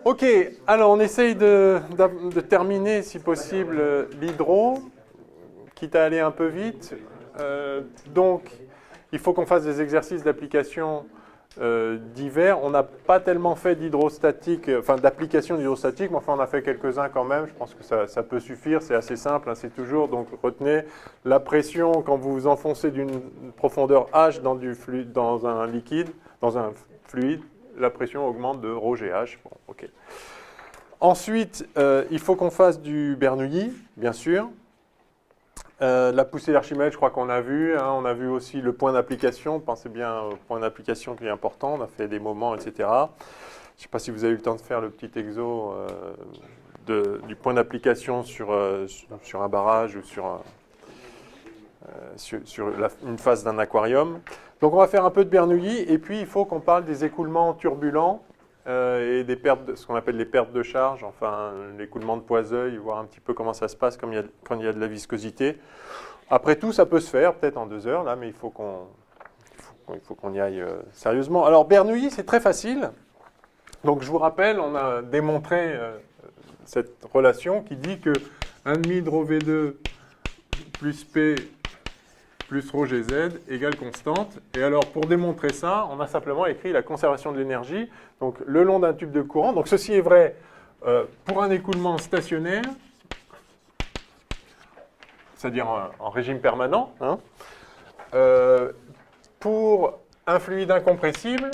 Ok, alors on essaye de terminer, si possible, l'hydro, quitte à aller un peu vite. Donc, il faut qu'on fasse des exercices d'application divers. On n'a pas tellement fait d'hydrostatique, enfin d'application d'hydrostatique, mais enfin on a fait quelques-uns quand même. Je pense que ça peut suffire, c'est assez simple, hein, c'est toujours. Donc retenez la pression quand vous vous enfoncez d'une profondeur H dans du fluide, dans un liquide, dans un fluide. La pression augmente de ρGH. Bon, ok. Ensuite, il faut qu'on fasse du Bernoulli, bien sûr. La poussée d'Archimède, je crois qu'on a vu. Hein, on a vu aussi le point d'application. Pensez bien au point d'application qui est important. On a fait des moments, etc. Je ne sais pas si vous avez eu le temps de faire le petit exo du point d'application sur un barrage ou sur une phase d'un aquarium. Donc on va faire un peu de Bernoulli et puis il faut qu'on parle des écoulements turbulents et des pertes, ce qu'on appelle les pertes de charge, enfin l'écoulement de Poiseuil, voir un petit peu comment ça se passe quand il y a de la viscosité. Après tout, ça peut se faire, peut-être en 2 heures, là, mais il faut qu'on y aille sérieusement. Alors Bernoulli, c'est très facile. Donc je vous rappelle, on a démontré cette relation qui dit que 1,5 de ρ V2 plus P plus ρGZ égale constante. Et alors, pour démontrer ça, on a simplement écrit la conservation de l'énergie, donc le long d'un tube de courant. Donc, ceci est vrai pour un écoulement stationnaire, c'est-à-dire en régime permanent, hein, pour un fluide incompressible,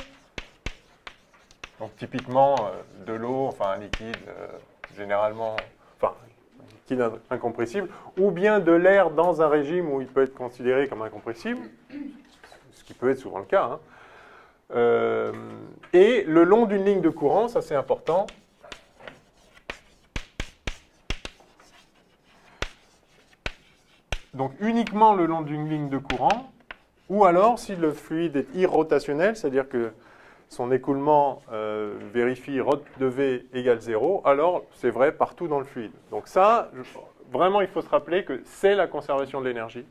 donc typiquement de l'eau, enfin un liquide généralement, enfin incompressible, ou bien de l'air dans un régime où il peut être considéré comme incompressible, ce qui peut être souvent le cas, hein. Et le long d'une ligne de courant, ça c'est important. Donc uniquement le long d'une ligne de courant, ou alors si le fluide est irrotationnel, c'est-à-dire que son écoulement vérifie ρ de V égale 0, alors c'est vrai partout dans le fluide. Donc ça, vraiment, il faut se rappeler que c'est la conservation de l'énergie.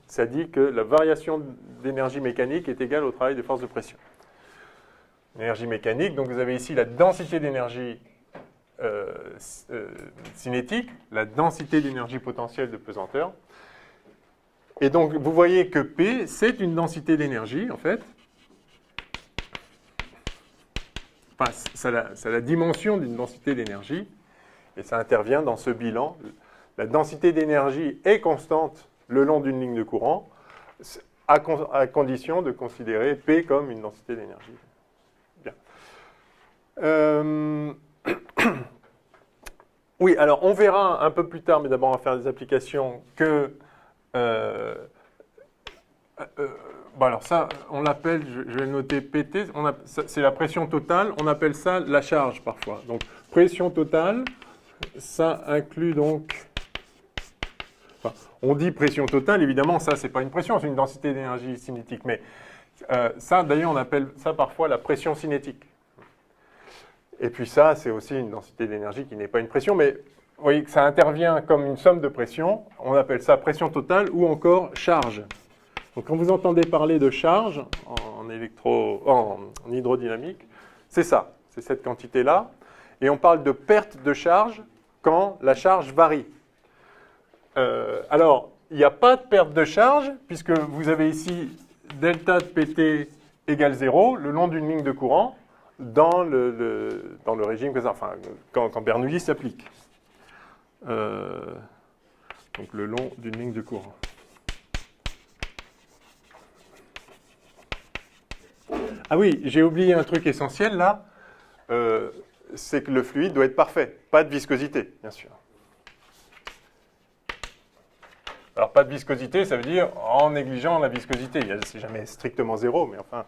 Ça dit que la variation d'énergie mécanique est égale au travail des forces de pression. L'énergie mécanique, donc vous avez ici la densité d'énergie cinétique, la densité d'énergie potentielle de pesanteur. Et donc, vous voyez que P, c'est une densité d'énergie, en fait. Enfin, c'est la dimension d'une densité d'énergie, et ça intervient dans ce bilan. La densité d'énergie est constante le long d'une ligne de courant, à condition de considérer P comme une densité d'énergie. Bien. Oui, alors on verra un peu plus tard, mais d'abord on va faire des applications que... bon alors ça, on l'appelle, je vais le noter PT, c'est la pression totale, on appelle ça la charge parfois. Donc pression totale, ça inclut donc... Enfin, on dit pression totale, évidemment, ça c'est pas une pression, c'est une densité d'énergie cinétique, mais ça d'ailleurs on appelle ça parfois la pression cinétique. Et puis ça, c'est aussi une densité d'énergie qui n'est pas une pression, mais vous voyez que ça intervient comme une somme de pression, on appelle ça pression totale ou encore charge. Donc quand vous entendez parler de charge en hydrodynamique, c'est ça, c'est cette quantité-là. Et on parle de perte de charge quand la charge varie. Alors, il n'y a pas de perte de charge, puisque vous avez ici delta de PT égale 0, le long d'une ligne de courant, dans le régime que ça, enfin, quand Bernoulli s'applique. Donc le long d'une ligne de courant. Ah oui, j'ai oublié un truc essentiel là, c'est que le fluide doit être parfait, pas de viscosité, bien sûr. Alors pas de viscosité, ça veut dire en négligeant la viscosité. C'est jamais strictement 0, mais enfin...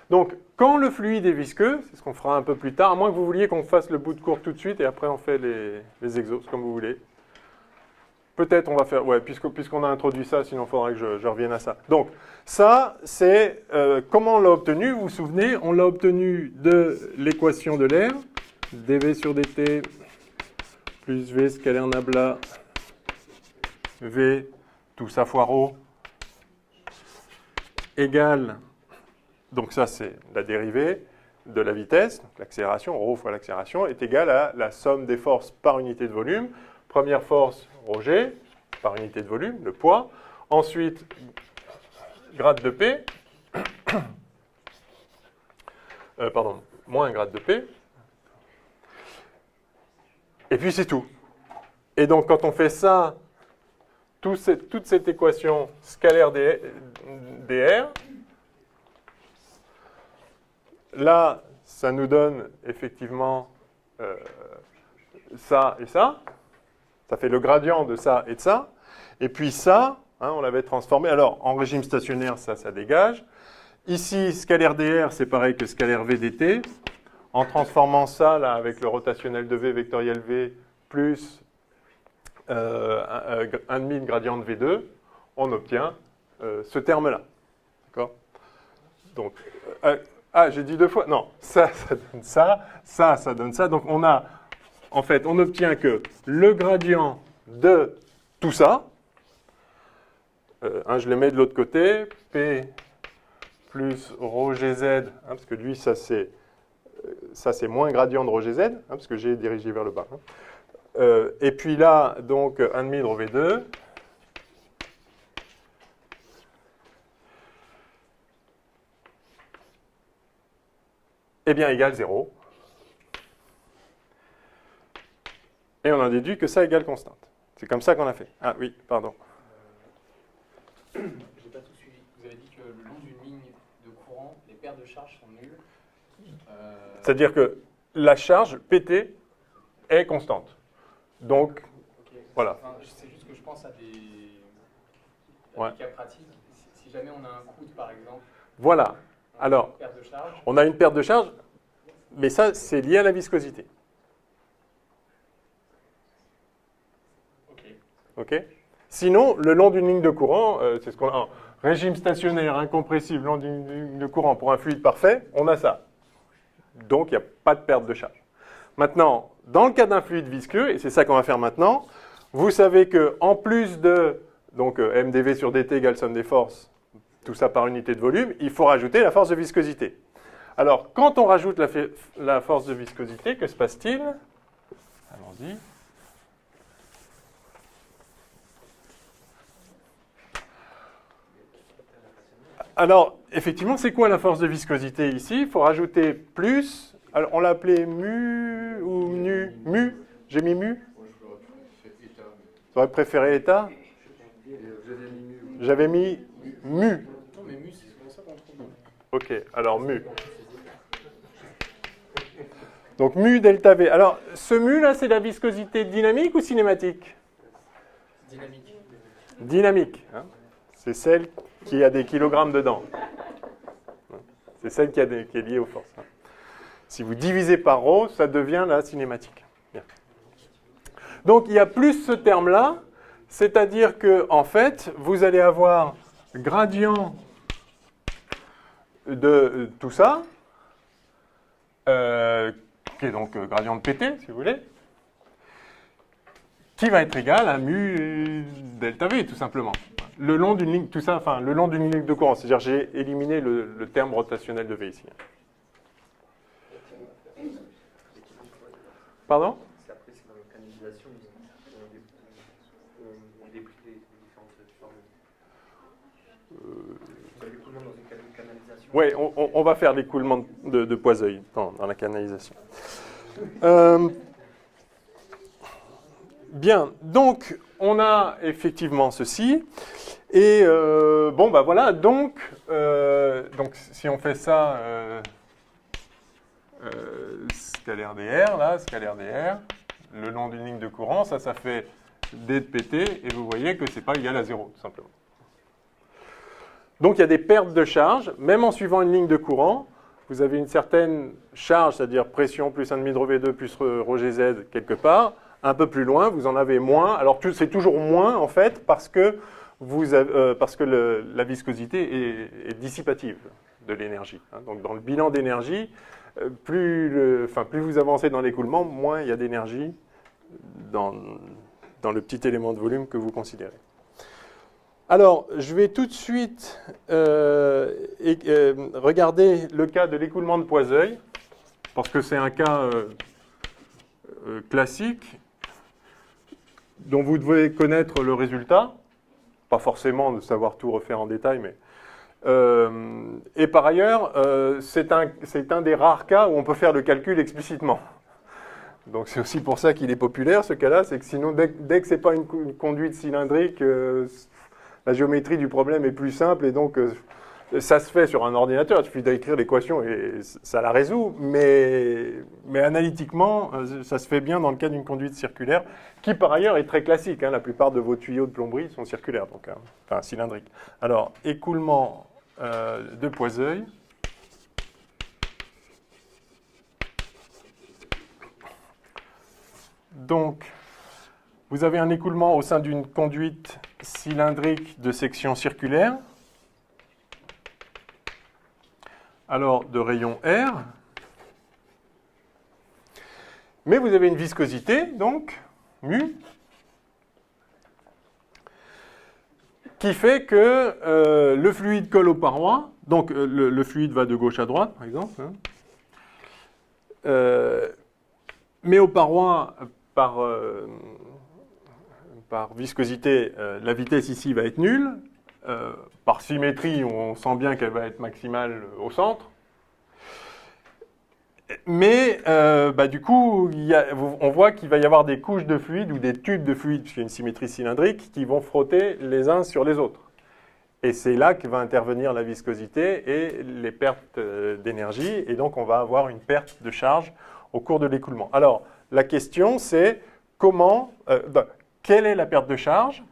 Donc, quand le fluide est visqueux, c'est ce qu'on fera un peu plus tard, à moins que vous vouliez qu'on fasse le bout de courbe tout de suite et après on fait les exos, comme vous voulez. Peut-être on va faire, ouais, puisqu'on a introduit ça, sinon il faudra que je revienne à ça. Donc, ça, c'est comment on l'a obtenu. Vous vous souvenez, on l'a obtenu de l'équation de l'air, dV sur dt plus V scalaire nabla, V, tout ça fois ρ, égale donc ça c'est la dérivée de la vitesse, donc l'accélération, ρ fois l'accélération, est égale à la somme des forces par unité de volume. Première force, ρg, par unité de volume, le poids. Ensuite, grade de P, moins grade de P. Et puis c'est tout. Et donc quand on fait ça, toute cette équation scalaire dr, là, ça nous donne effectivement ça et ça. Ça fait le gradient de ça et de ça. Et puis ça, hein, on l'avait transformé. Alors, en régime stationnaire, ça dégage. Ici, scalaire dr, c'est pareil que scalaire v dt. En transformant ça, là, avec le rotationnel de v, vectoriel v, plus 1,5 de gradient de v2, on obtient ce terme-là. D'accord? Donc, j'ai dit deux fois. Non, ça donne ça, ça donne ça. Donc, on a, en fait, on obtient que le gradient de tout ça, je le mets de l'autre côté, P plus ρgz, hein, parce que lui, ça c'est moins gradient de ρgz, hein, parce que j'ai dirigé vers le bas. Hein. Et puis là, donc, 1,5 de ρv2. Eh bien, égale 0. Et on en déduit que ça égale constante. C'est comme ça qu'on a fait. Ah oui, pardon. Je n'ai pas tout suivi. Vous avez dit que le long d'une ligne de courant, les paires de charges sont nulles. C'est-à-dire que la charge PT est constante. Donc, okay. Voilà. Enfin, c'est juste que je pense à des ouais. cas pratiques. Si jamais on a un coude, par exemple, voilà. Alors, on a une perte de charge, mais ça, c'est lié à la viscosité. OK. Sinon, le long d'une ligne de courant, c'est ce qu'on a. Régime stationnaire, incompressible, long d'une ligne de courant pour un fluide parfait, on a ça. Donc, il n'y a pas de perte de charge. Maintenant, dans le cas d'un fluide visqueux, et c'est ça qu'on va faire maintenant, vous savez qu'en plus de donc, mdv sur dt égale somme des forces, tout ça par unité de volume, il faut rajouter la force de viscosité. Alors, quand on rajoute la force de viscosité, que se passe-t-il? Allons-y. Alors, effectivement, c'est quoi la force de viscosité ici? Il faut rajouter plus. Alors, on l'a appelé mu ou nu? Mu? J'ai mis mu? J'aurais préféré état. J'avais mis mu. Non, mais mu, c'est comme ça qu'on trouve. Ok, alors mu. Donc mu delta V. Alors, ce mu là, c'est la viscosité dynamique ou cinématique? Dynamique. Dynamique. Hein. C'est celle qui a des kilogrammes dedans. C'est celle qui est liée aux forces. Si vous divisez par ρ, ça devient la cinématique. Bien. Donc il y a plus ce terme-là, c'est-à-dire que en fait, vous allez avoir gradient de tout ça, qui est donc gradient de PT, si vous voulez, qui va être égal à mu delta V, tout simplement. Le long d'une ligne, tout ça, enfin, le long d'une ligne de courant. C'est-à-dire, j'ai éliminé le terme rotationnel de V ici. Pardon? Après, c'est dans la canalisation, on déplie les différentes formules. L'écoulement dans une canalisation. Oui, on va faire l'écoulement de Poiseuil dans la canalisation. Bien, donc on a effectivement ceci. Et bon, bah voilà, donc si on fait ça, scalaire dr, là, scalaire dr, le long d'une ligne de courant, ça fait d de pt, et vous voyez que ce n'est pas égal à 0, tout simplement. Donc il y a des pertes de charge, même en suivant une ligne de courant, vous avez une certaine charge, c'est-à-dire pression plus 1,5 de ρv2 plus ρgz quelque part. Un peu plus loin, vous en avez moins. Alors c'est toujours moins en fait parce que, la viscosité est dissipative de l'énergie. Hein. Donc dans le bilan d'énergie, plus vous avancez dans l'écoulement, moins il y a d'énergie dans le petit élément de volume que vous considérez. Alors, je vais tout de suite regarder le cas de l'écoulement de Poiseuille, parce que c'est un cas classique dont vous devez connaître le résultat. Pas forcément de savoir tout refaire en détail, mais... et par ailleurs, c'est un des rares cas où on peut faire le calcul explicitement. Donc c'est aussi pour ça qu'il est populaire, ce cas-là, c'est que sinon, dès que ce n'est pas une conduite cylindrique, la géométrie du problème est plus simple, et donc ça se fait sur un ordinateur, il suffit d'écrire l'équation et ça la résout, mais analytiquement, ça se fait bien dans le cas d'une conduite circulaire, qui par ailleurs est très classique, hein, la plupart de vos tuyaux de plomberie sont circulaires, donc, enfin cylindriques. Alors, écoulement de Poiseuille. Donc, vous avez un écoulement au sein d'une conduite cylindrique de section circulaire, alors de rayon R, mais vous avez une viscosité, donc, mu, qui fait que le fluide colle aux parois, donc le fluide va de gauche à droite, par exemple, hein, mais aux parois, par viscosité, la vitesse ici va être nulle. Par symétrie, on sent bien qu'elle va être maximale au centre. Mais du coup, on voit qu'il va y avoir des couches de fluide ou des tubes de fluide, puisqu'il y a une symétrie cylindrique, qui vont frotter les uns sur les autres. Et c'est là que va intervenir la viscosité et les pertes d'énergie. Et donc, on va avoir une perte de charge au cours de l'écoulement. Alors, la question, c'est quelle est la perte de charge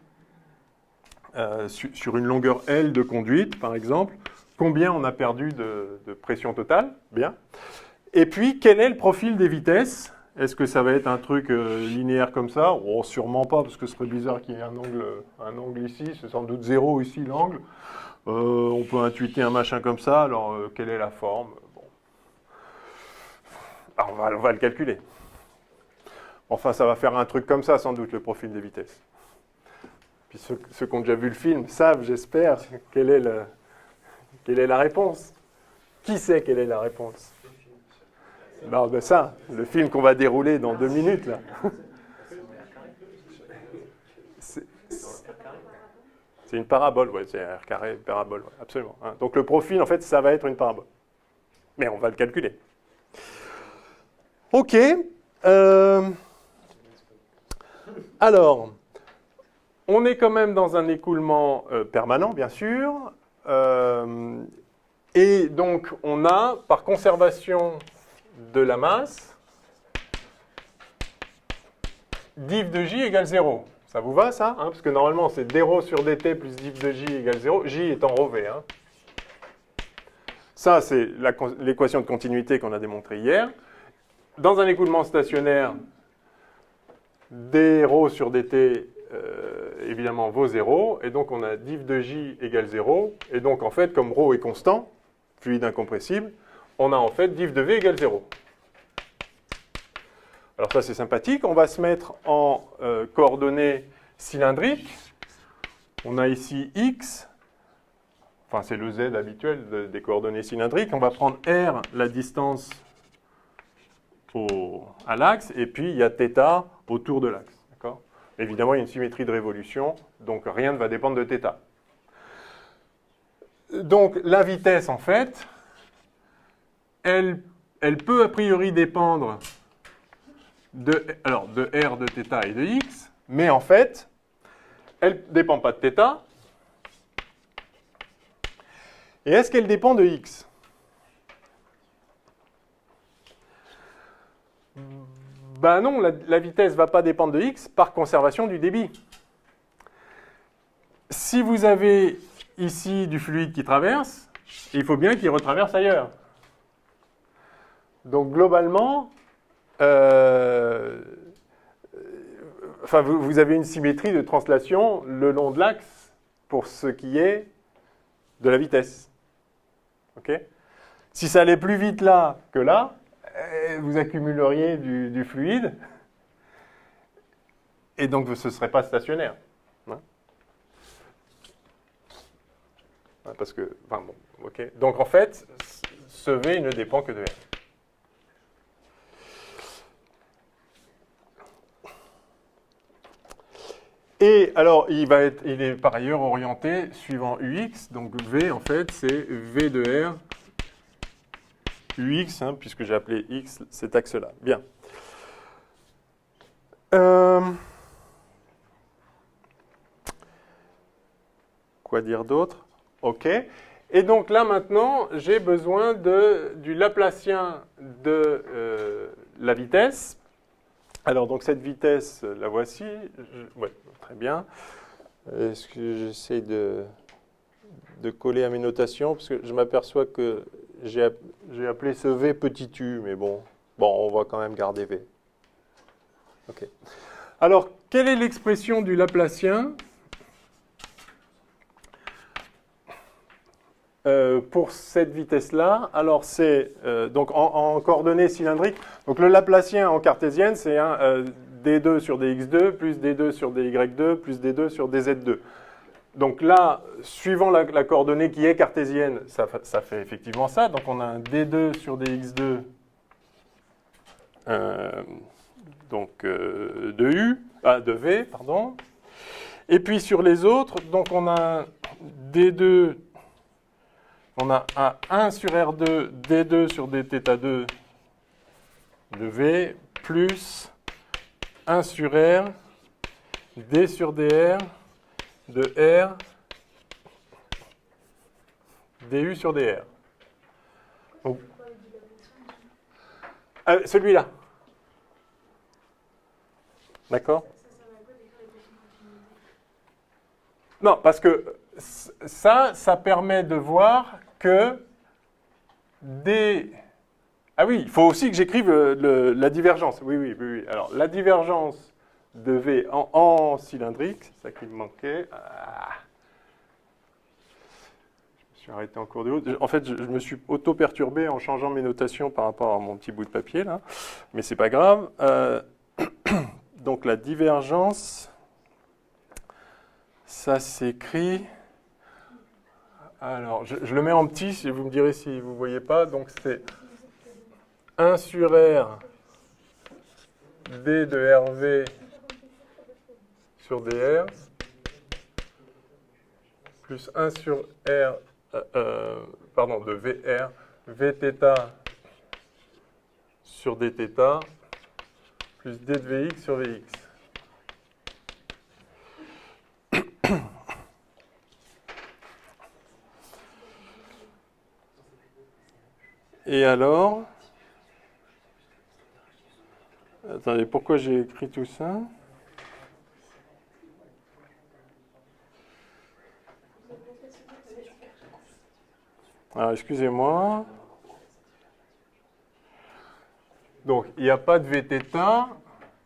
sur une longueur L de conduite, par exemple, combien on a perdu de pression totale, bien. Et puis, quel est le profil des vitesses? Est-ce que ça va être un truc linéaire comme ça? Oh, sûrement pas, parce que ce serait bizarre qu'il y ait un angle ici, c'est sans doute 0 ici l'angle. On peut intuiter un machin comme ça, alors quelle est la forme? Bon. Alors, on va le calculer. Enfin, ça va faire un truc comme ça, sans doute, le profil des vitesses. Puis ceux qui ont déjà vu le film savent, j'espère, quelle est la réponse. Qui sait quelle est la réponse? Non, ben ça, le film qu'on va dérouler dans 2 minutes, là. C'est une parabole, ouais, c'est R carré, parabole, ouais, absolument. Hein. Donc le profil, en fait, ça va être une parabole. Mais on va le calculer. OK. Alors, on est quand même dans un écoulement permanent, bien sûr. Et donc, on a, par conservation de la masse, div de J égale 0. Ça vous va, ça, hein? Parce que normalement, c'est dρ sur dt plus div de J égale 0. J étant ρ v. Hein. Ça, c'est l'équation de continuité qu'on a démontrée hier. Dans un écoulement stationnaire, dρ sur dt, évidemment, vaut 0. Et donc, on a div de J égale 0. Et donc, en fait, comme ρ est constant, fluide incompressible, on a en fait div de V égale 0. Alors ça, c'est sympathique. On va se mettre en coordonnées cylindriques. On a ici X. Enfin, c'est le Z habituel des coordonnées cylindriques. On va prendre R, la distance à l'axe. Et puis, il y a θ autour de l'axe. Évidemment, il y a une symétrie de révolution. Donc, rien ne va dépendre de θ. Donc, la vitesse, en fait, elle peut a priori dépendre de R, de θ et de X, mais en fait, elle ne dépend pas de θ. Et est-ce qu'elle dépend de X? Ben non, la vitesse ne va pas dépendre de X par conservation du débit. Si vous avez ici du fluide qui traverse, il faut bien qu'il retraverse ailleurs. Donc globalement, vous avez une symétrie de translation le long de l'axe pour ce qui est de la vitesse. Okay? Si ça allait plus vite là que là, vous accumuleriez du fluide et donc ce ne serait pas stationnaire. Hein? parce que... Enfin bon, ok. Donc en fait, ce V ne dépend que de R. Et alors, il est par ailleurs orienté suivant UX. Donc V, en fait, c'est V de R UX, hein, puisque j'ai appelé X cet axe-là. Bien. Quoi dire d'autre? OK. Et donc là, maintenant, j'ai besoin du Laplacien de la vitesse. Alors, donc cette vitesse, la voici. Ouais, très bien. Est-ce que j'essaie de coller à mes notations? Parce que je m'aperçois que j'ai appelé ce V petit u, mais bon, on va quand même garder V. OK. Alors, quelle est l'expression du Laplacien pour cette vitesse-là? Alors, c'est donc en coordonnées cylindriques. Donc, le Laplacien en cartésienne, c'est un d2 sur dx2 plus d2 sur dy2 plus d2 sur dz2. Donc là, suivant la coordonnée qui est cartésienne, ça fait effectivement ça. Donc, on a un d2 sur dx2 de v, pardon. Et puis, sur les autres, donc on a un d2... On a un 1 sur R2, D2 sur dθ2 de V, plus 1 sur R, D sur dr, de R, du sur dr. Donc, celui-là. D'accord? Non, parce que ça permet de voir que Ah oui, il faut aussi que j'écrive la divergence. Oui. Alors, la divergence de V en cylindrique, c'est ça qui me manquait. Je me suis arrêté en cours de route. En fait, je me suis auto-perturbé en changeant mes notations par rapport à mon petit bout de papier, là. Mais c'est pas grave. Donc, la divergence... Ça s'écrit... Alors, je le mets en petit, si vous me direz si vous ne voyez pas. Donc, c'est 1 sur R d de RV sur dr plus 1 sur R, de VR, Vθ sur dθ plus d de Vx sur Vx. Et alors, attendez, pourquoi j'ai écrit tout ça? Alors, excusez-moi. Donc, il n'y a pas de Vθ,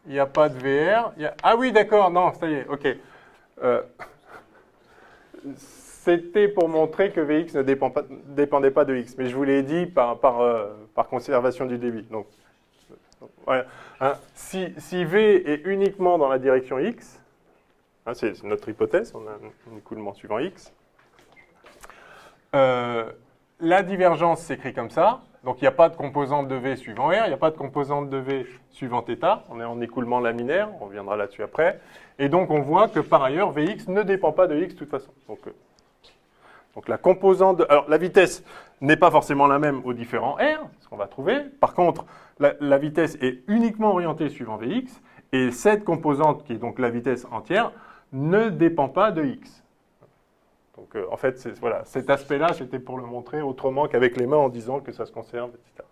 il n'y a pas de VR. Ah oui, d'accord, non, ça y est, ok. C'était pour montrer que Vx ne dépendait pas de x, mais je vous l'ai dit par conservation du débit. Donc, voilà. Hein, si V est uniquement dans la direction x, hein, c'est notre hypothèse, on a un écoulement suivant x, la divergence s'écrit comme ça, donc il n'y a pas de composante de V suivant R, il n'y a pas de composante de V suivant θ, on est en écoulement laminaire, on reviendra là-dessus après, et donc on voit que par ailleurs Vx ne dépend pas de x de toute façon. Donc la composante, alors la vitesse n'est pas forcément la même aux différents R, ce qu'on va trouver. Par contre, la vitesse est uniquement orientée suivant Vx, et cette composante, qui est donc la vitesse entière, ne dépend pas de x. Donc en fait, voilà, cet aspect-là, c'était pour le montrer autrement qu'avec les mains en disant que ça se conserve, etc.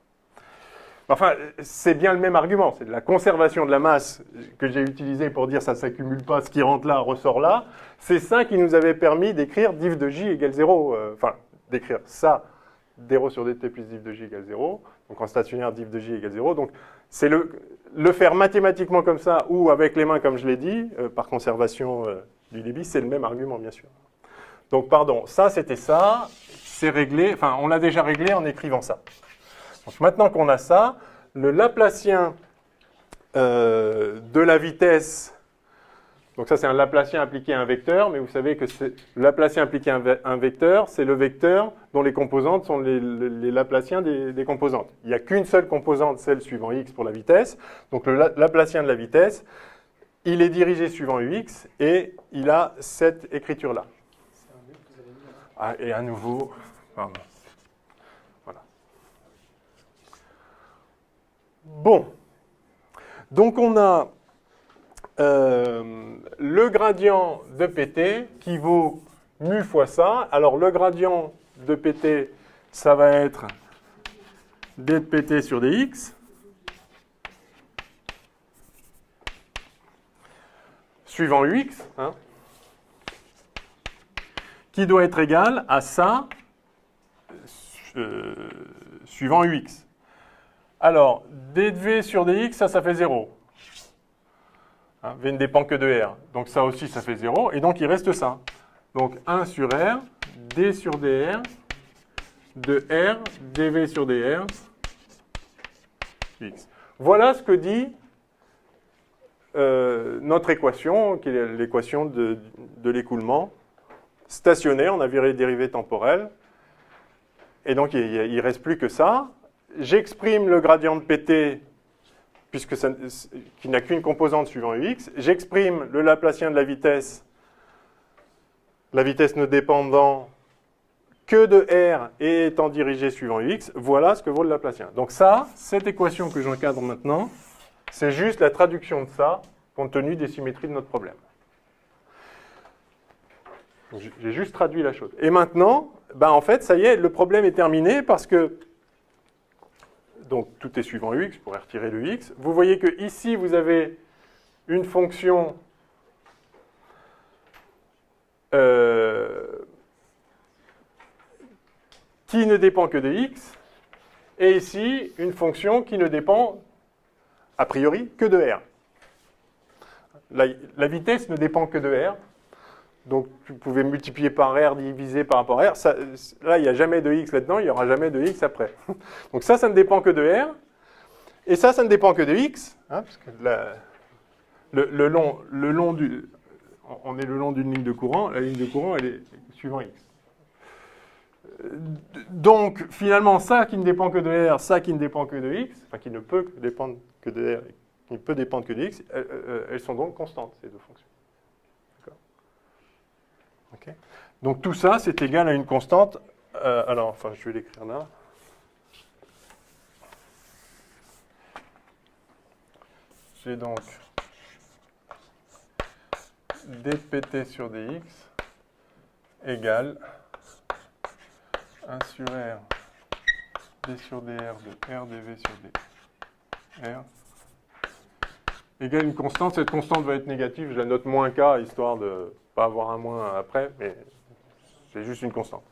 Enfin, c'est bien le même argument, c'est de la conservation de la masse que j'ai utilisé pour dire ça ne s'accumule pas, ce qui rentre là ressort là. C'est ça qui nous avait permis d'écrire div de j égale 0, enfin, d'écrire ça, d sur dt plus div de j égale 0, donc en stationnaire div de j égale 0. Donc c'est le faire mathématiquement comme ça ou avec les mains comme je l'ai dit, par conservation du débit, c'est le même argument bien sûr. Donc pardon, ça c'était ça, c'est réglé, enfin on l'a déjà réglé en écrivant ça. Donc maintenant qu'on a ça, le Laplacien de la vitesse Donc ça, c'est un Laplacien appliqué à un vecteur, mais vous savez que le Laplacien appliqué à un vecteur, c'est le vecteur dont les composantes sont les Laplaciens des composantes. Il n'y a qu'une seule composante, celle suivant x pour la vitesse. Donc le Laplacien de la vitesse, il est dirigé suivant ux, et il a cette écriture-là. Ah, et à nouveau, pardon. Voilà. Bon. Donc on a le gradient de PT qui vaut mu fois ça. Alors le gradient de PT, ça va être d de PT sur dx. Suivant ux, hein, qui doit être égal à ça suivant ux. Alors, d de v sur dx, ça fait 0. Hein, v ne dépend que de r. Donc ça aussi, ça fait 0. Et donc, il reste ça. Donc, 1 sur r, d sur dr, de r, dv sur dr, x. Voilà ce que dit notre équation, qui est l'équation de l'écoulement stationnaire. On a viré les dérivées temporelles. Et donc, il ne reste plus que ça. J'exprime le gradient de PT, puisque qui n'a qu'une composante suivant ux. J'exprime le Laplacien de la vitesse ne dépendant que de r et étant dirigé suivant ux. Voilà ce que vaut le Laplacien. Donc ça, cette équation que j'encadre maintenant, c'est juste la traduction de ça, compte tenu des symétries de notre problème. J'ai juste traduit la chose. Et maintenant, ben en fait, ça y est, le problème est terminé parce que donc tout est suivant ux, je pourrais retirer le x. Vous voyez que ici, vous avez une fonction qui ne dépend que de x, et ici, une fonction qui ne dépend, a priori, que de r. La vitesse ne dépend que de r. Donc, vous pouvez multiplier par r, diviser par rapport à r. Ça, là, il n'y a jamais de x là-dedans, il n'y aura jamais de x après. Donc ça ne dépend que de r. Et ça ne dépend que de x. Hein, parce que on est le long d'une ligne de courant. La ligne de courant, elle est suivant x. Donc, finalement, ça qui ne dépend que de r, ça qui ne dépend que de x, enfin, qui ne peut dépendre que de r, qui ne peut dépendre que de x, elles sont donc constantes, ces deux fonctions. Okay. Donc tout ça, c'est égal à une constante. Je vais l'écrire là. J'ai donc d de pt sur dx égale 1 sur r d sur dr de r dv sur dr égale une constante. Cette constante va être négative. Je la note moins k, histoire de pas avoir un moins après, mais c'est juste une constante.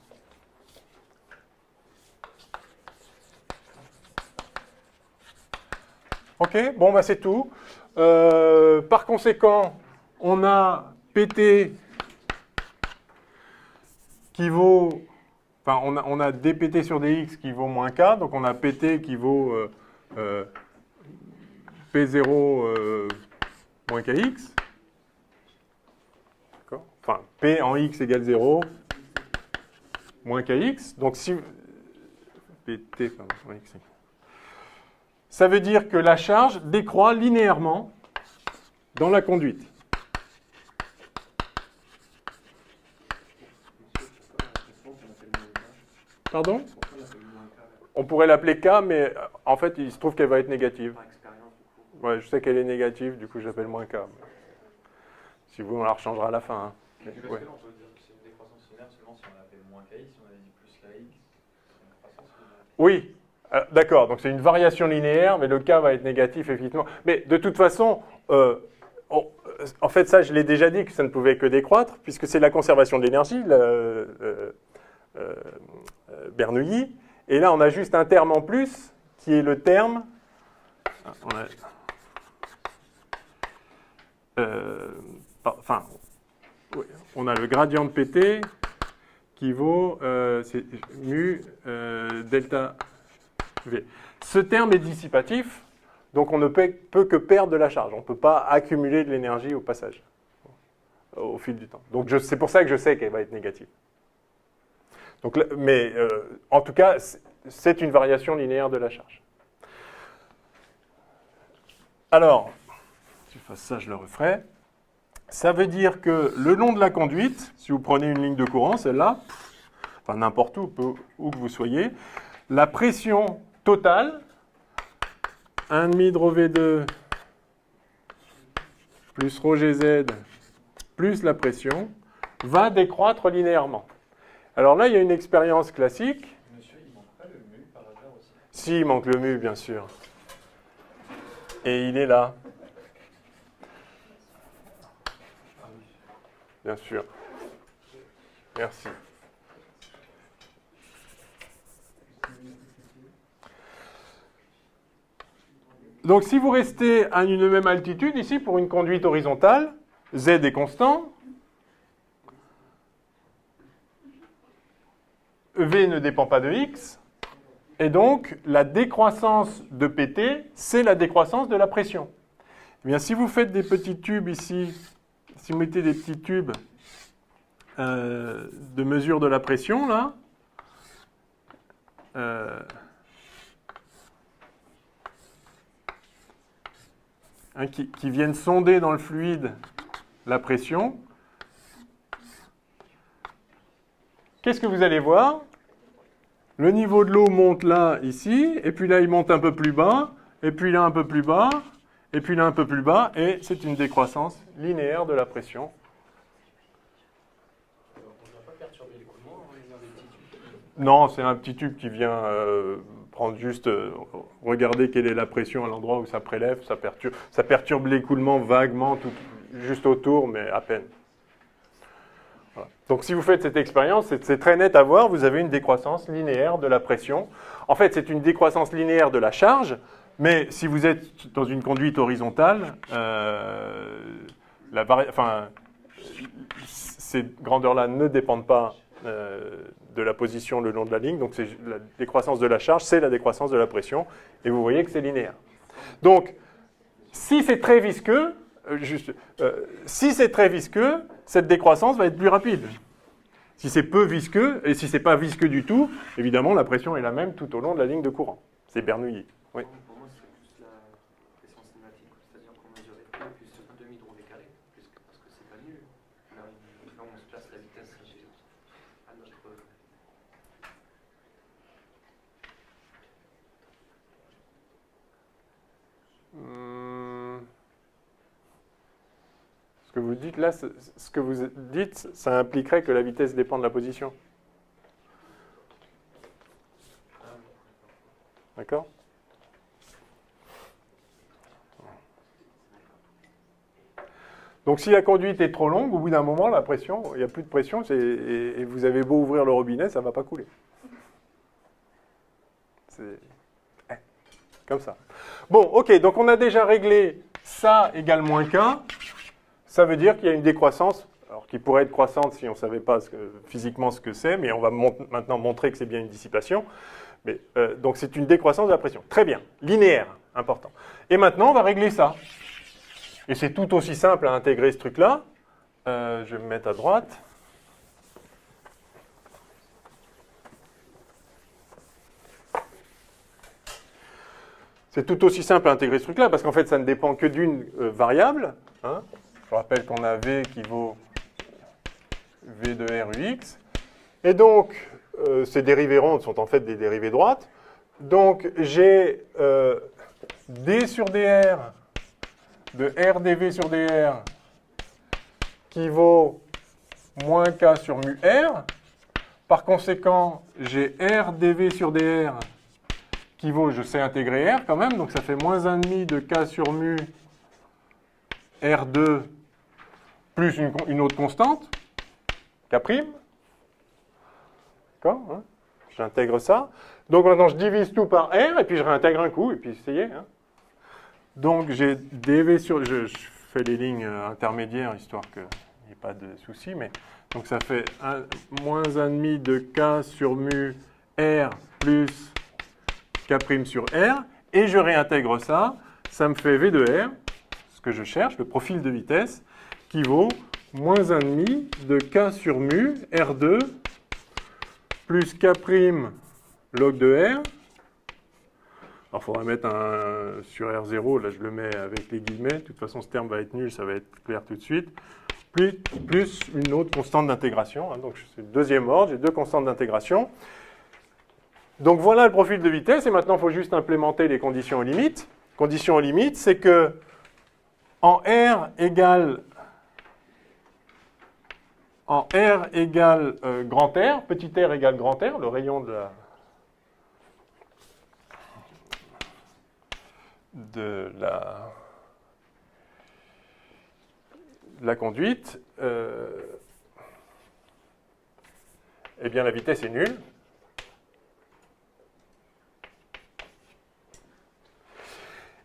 Ok, bon, bah c'est tout. Par conséquent, on a PT qui vaut... Enfin, on a dpt sur dx qui vaut moins k, donc on a pt qui vaut p0 moins kx. Enfin, P en x égale 0, moins kx. Donc, si... PT, pardon, en x. Ça veut dire que la charge décroît linéairement dans la conduite. Pardon? On pourrait l'appeler K, mais en fait, il se trouve qu'elle va être négative. Ouais, je sais qu'elle est négative, du coup, j'appelle moins K. Si vous, on la rechangera à la fin. Hein. Mais parce que là, on peut dire que c'est une décroissance linéaire seulement si on l'appelle moins kx, si on a dit plus la x, c'est une croissance linéaire. Oui, d'accord, donc c'est une variation linéaire, mais le k va être négatif, effectivement. Mais de toute façon, en fait, ça, je l'ai déjà dit que ça ne pouvait que décroître, puisque c'est la conservation de l'énergie, Bernoulli. Et là, on a juste un terme en plus, qui est le terme... on a le gradient de PT qui vaut mu delta V. Ce terme est dissipatif, donc on ne peut que perdre de la charge. On ne peut pas accumuler de l'énergie au passage. au fil du temps. Donc c'est pour ça que je sais qu'elle va être négative. Donc, mais en tout cas, c'est une variation linéaire de la charge. Alors, si je fasse ça, je le referai. Ça veut dire que le long de la conduite, si vous prenez une ligne de courant, celle-là, enfin n'importe où, où que vous soyez, la pression totale, 1,5 de rho V2 plus rho Gz plus la pression, va décroître linéairement. Alors là, il y a une expérience classique. Monsieur, il manque pas le mu par hasard aussi? Si, il manque le mu, bien sûr. Et il est là. Bien sûr. Merci. Donc, si vous restez à une même altitude, ici, pour une conduite horizontale, Z est constant. V ne dépend pas de X. Et donc, la décroissance de PT, c'est la décroissance de la pression. Eh bien, si vous faites des petits tubes ici, si vous mettez des petits tubes de mesure de la pression, là, qui viennent sonder dans le fluide la pression, qu'est-ce que vous allez voir? Le niveau de l'eau monte là, ici, et puis là, il monte un peu plus bas, et puis là, un peu plus bas, et puis là, un peu plus bas, et c'est une décroissance linéaire de la pression. On ne va pas perturber l'écoulement en faisant des petits tubes. Non, c'est un petit tube qui vient prendre juste, regarder quelle est la pression à l'endroit où ça prélève, ça perturbe l'écoulement vaguement, juste autour, mais à peine. Voilà. Donc si vous faites cette expérience, c'est très net à voir, vous avez une décroissance linéaire de la pression. En fait, c'est une décroissance linéaire de la charge, mais si vous êtes dans une conduite horizontale, ces grandeurs-là ne dépendent pas de la position le long de la ligne, donc la décroissance de la charge, c'est la décroissance de la pression, et vous voyez que c'est linéaire. Donc, si c'est très visqueux, cette décroissance va être plus rapide. Si c'est peu visqueux, et si c'est pas visqueux du tout, évidemment, la pression est la même tout au long de la ligne de courant. C'est Bernoulli. Oui. Pour moi, c'est plus la pression cinématique, c'est-à-dire qu'on mesurait P plus 1,5 de rho V carré, parce que c'est pas nul. Là, on se place la vitesse à notre... Ce que vous dites là, ce que vous dites, ça impliquerait que la vitesse dépend de la position. D'accord ? Donc si la conduite est trop longue, au bout d'un moment, la pression, il n'y a plus de pression, et vous avez beau ouvrir le robinet, ça ne va pas couler. C'est comme ça. Bon, ok, donc on a déjà réglé ça égale moins K. Ça veut dire qu'il y a une décroissance, alors qui pourrait être croissante si on ne savait pas physiquement ce que c'est, mais on va maintenant montrer que c'est bien une dissipation. Mais, donc c'est une décroissance de la pression. Très bien, linéaire, important. Et maintenant, on va régler ça. Et c'est tout aussi simple à intégrer ce truc-là. Je vais me mettre à droite. C'est tout aussi simple à intégrer ce truc-là, parce qu'en fait, ça ne dépend que d'une variable. Hein. Je rappelle qu'on a V qui vaut V de R UX. Et donc, ces dérivées rondes sont en fait des dérivées droites. Donc, j'ai D sur dr de R dV sur dr qui vaut moins K sur mu R. Par conséquent, j'ai R dV sur dr qui vaut, je sais intégrer R quand même, donc ça fait moins 1,5 de K sur mu R2 plus une autre constante, K'. D'accord, hein? J'intègre ça. Donc maintenant, je divise tout par R, et puis je réintègre un coup, et puis essayez. Hein? Donc j'ai dV sur... Je fais les lignes intermédiaires, histoire qu'il n'y ait pas de souci, mais... Donc ça fait moins 1,5 de K sur mu R plus K' sur R, et je réintègre ça, ça me fait V de R, ce que je cherche, le profil de vitesse, qui vaut moins 1,5 de K sur mu R2 plus K' log de R. Alors, il faudra mettre un sur R0, là je le mets avec les guillemets, de toute façon ce terme va être nul, ça va être clair tout de suite, plus une autre constante d'intégration, hein, donc c'est le deuxième ordre, j'ai deux constantes d'intégration. Donc voilà le profil de vitesse, et maintenant il faut juste implémenter les conditions aux limites. Condition aux limites, c'est que en R égale grand R, petit r égale grand R, le rayon de la conduite, eh bien la vitesse est nulle.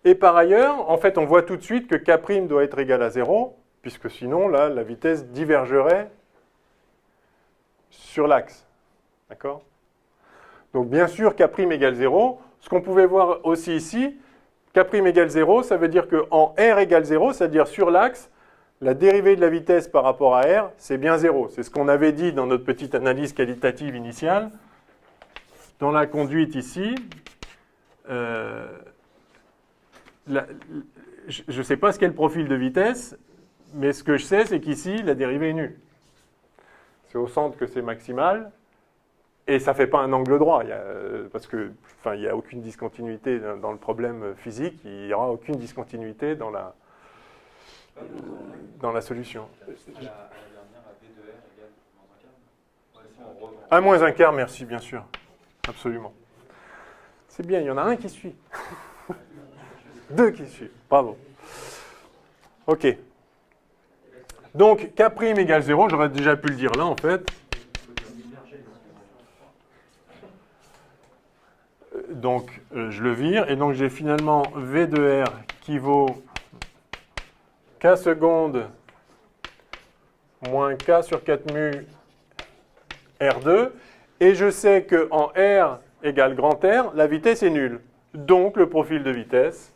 Et par ailleurs, en fait, on voit tout de suite que K' doit être égal à 0, puisque sinon, là, la vitesse divergerait sur l'axe. D'accord? Donc, bien sûr, K' égale 0. Ce qu'on pouvait voir aussi ici, K' égale 0, ça veut dire qu'en R égale 0, c'est-à-dire sur l'axe, la dérivée de la vitesse par rapport à R, c'est bien 0. C'est ce qu'on avait dit dans notre petite analyse qualitative initiale. Dans la conduite ici, je ne sais pas ce qu'est le profil de vitesse, mais ce que je sais, c'est qu'ici, la dérivée est nulle. C'est au centre que c'est maximal, et ça ne fait pas un angle droit, parce qu'il n'y a aucune discontinuité dans le problème physique, il n'y aura aucune discontinuité dans la solution. À la dernière, à V de R égale -1/4. À moins un quart, merci, bien sûr. Absolument. C'est bien, il y en a un qui suit. Deux qui suivent. Bravo. OK. Donc, K' égale 0, j'aurais déjà pu le dire là, en fait. Donc, je le vire. Et donc, j'ai finalement V de R qui vaut K seconde moins K sur 4 mu R2. Et je sais qu'en R égale grand R, la vitesse est nulle. Donc, le profil de vitesse,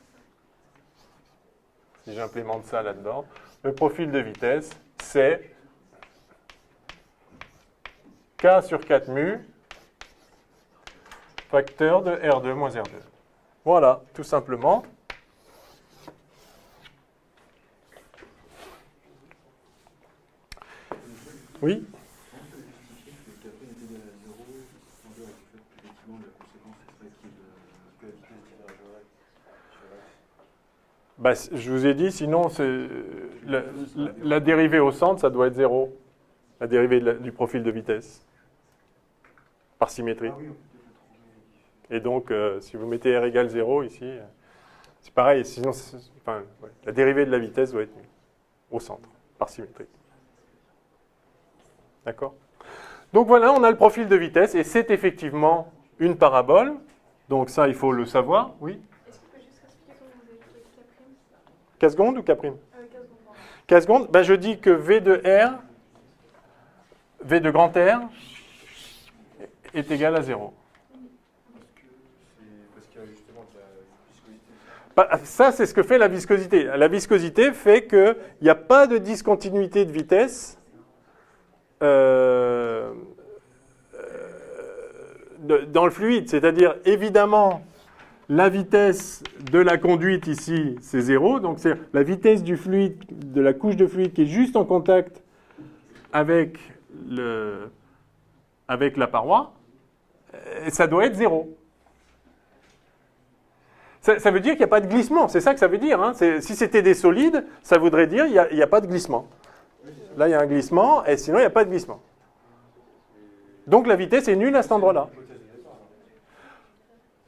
si j'implémente ça là-dedans, le profil de vitesse, c'est K sur 4 mu facteur de R2 moins R2. Voilà, tout simplement. Oui? Bah, je vous ai dit, sinon, la dérivée au centre, ça doit être 0. La dérivée du profil de vitesse. Par symétrie. Et donc, si vous mettez R égale 0 ici, c'est pareil. Sinon, la dérivée de la vitesse doit être au centre, par symétrie. D'accord? Donc voilà, on a le profil de vitesse, et c'est effectivement une parabole. Donc ça, il faut le savoir. Oui? K secondes ou K'? K secondes, ben je dis que V de R, V de grand R, est égal à 0. Parce qu'il y a justement de la viscosité. Ça, c'est ce que fait la viscosité. La viscosité fait qu'il n'y a pas de discontinuité de vitesse dans le fluide. C'est-à-dire, évidemment, la vitesse de la conduite ici, c'est 0. Donc, c'est la vitesse du fluide, de la couche de fluide qui est juste en contact avec la paroi. Et ça doit être 0. Ça veut dire qu'il n'y a pas de glissement. C'est ça que ça veut dire. Hein. Si c'était des solides, ça voudrait dire qu'il n'y a pas de glissement. Là, il y a un glissement, et sinon, il n'y a pas de glissement. Donc, la vitesse est nulle à cet endroit-là.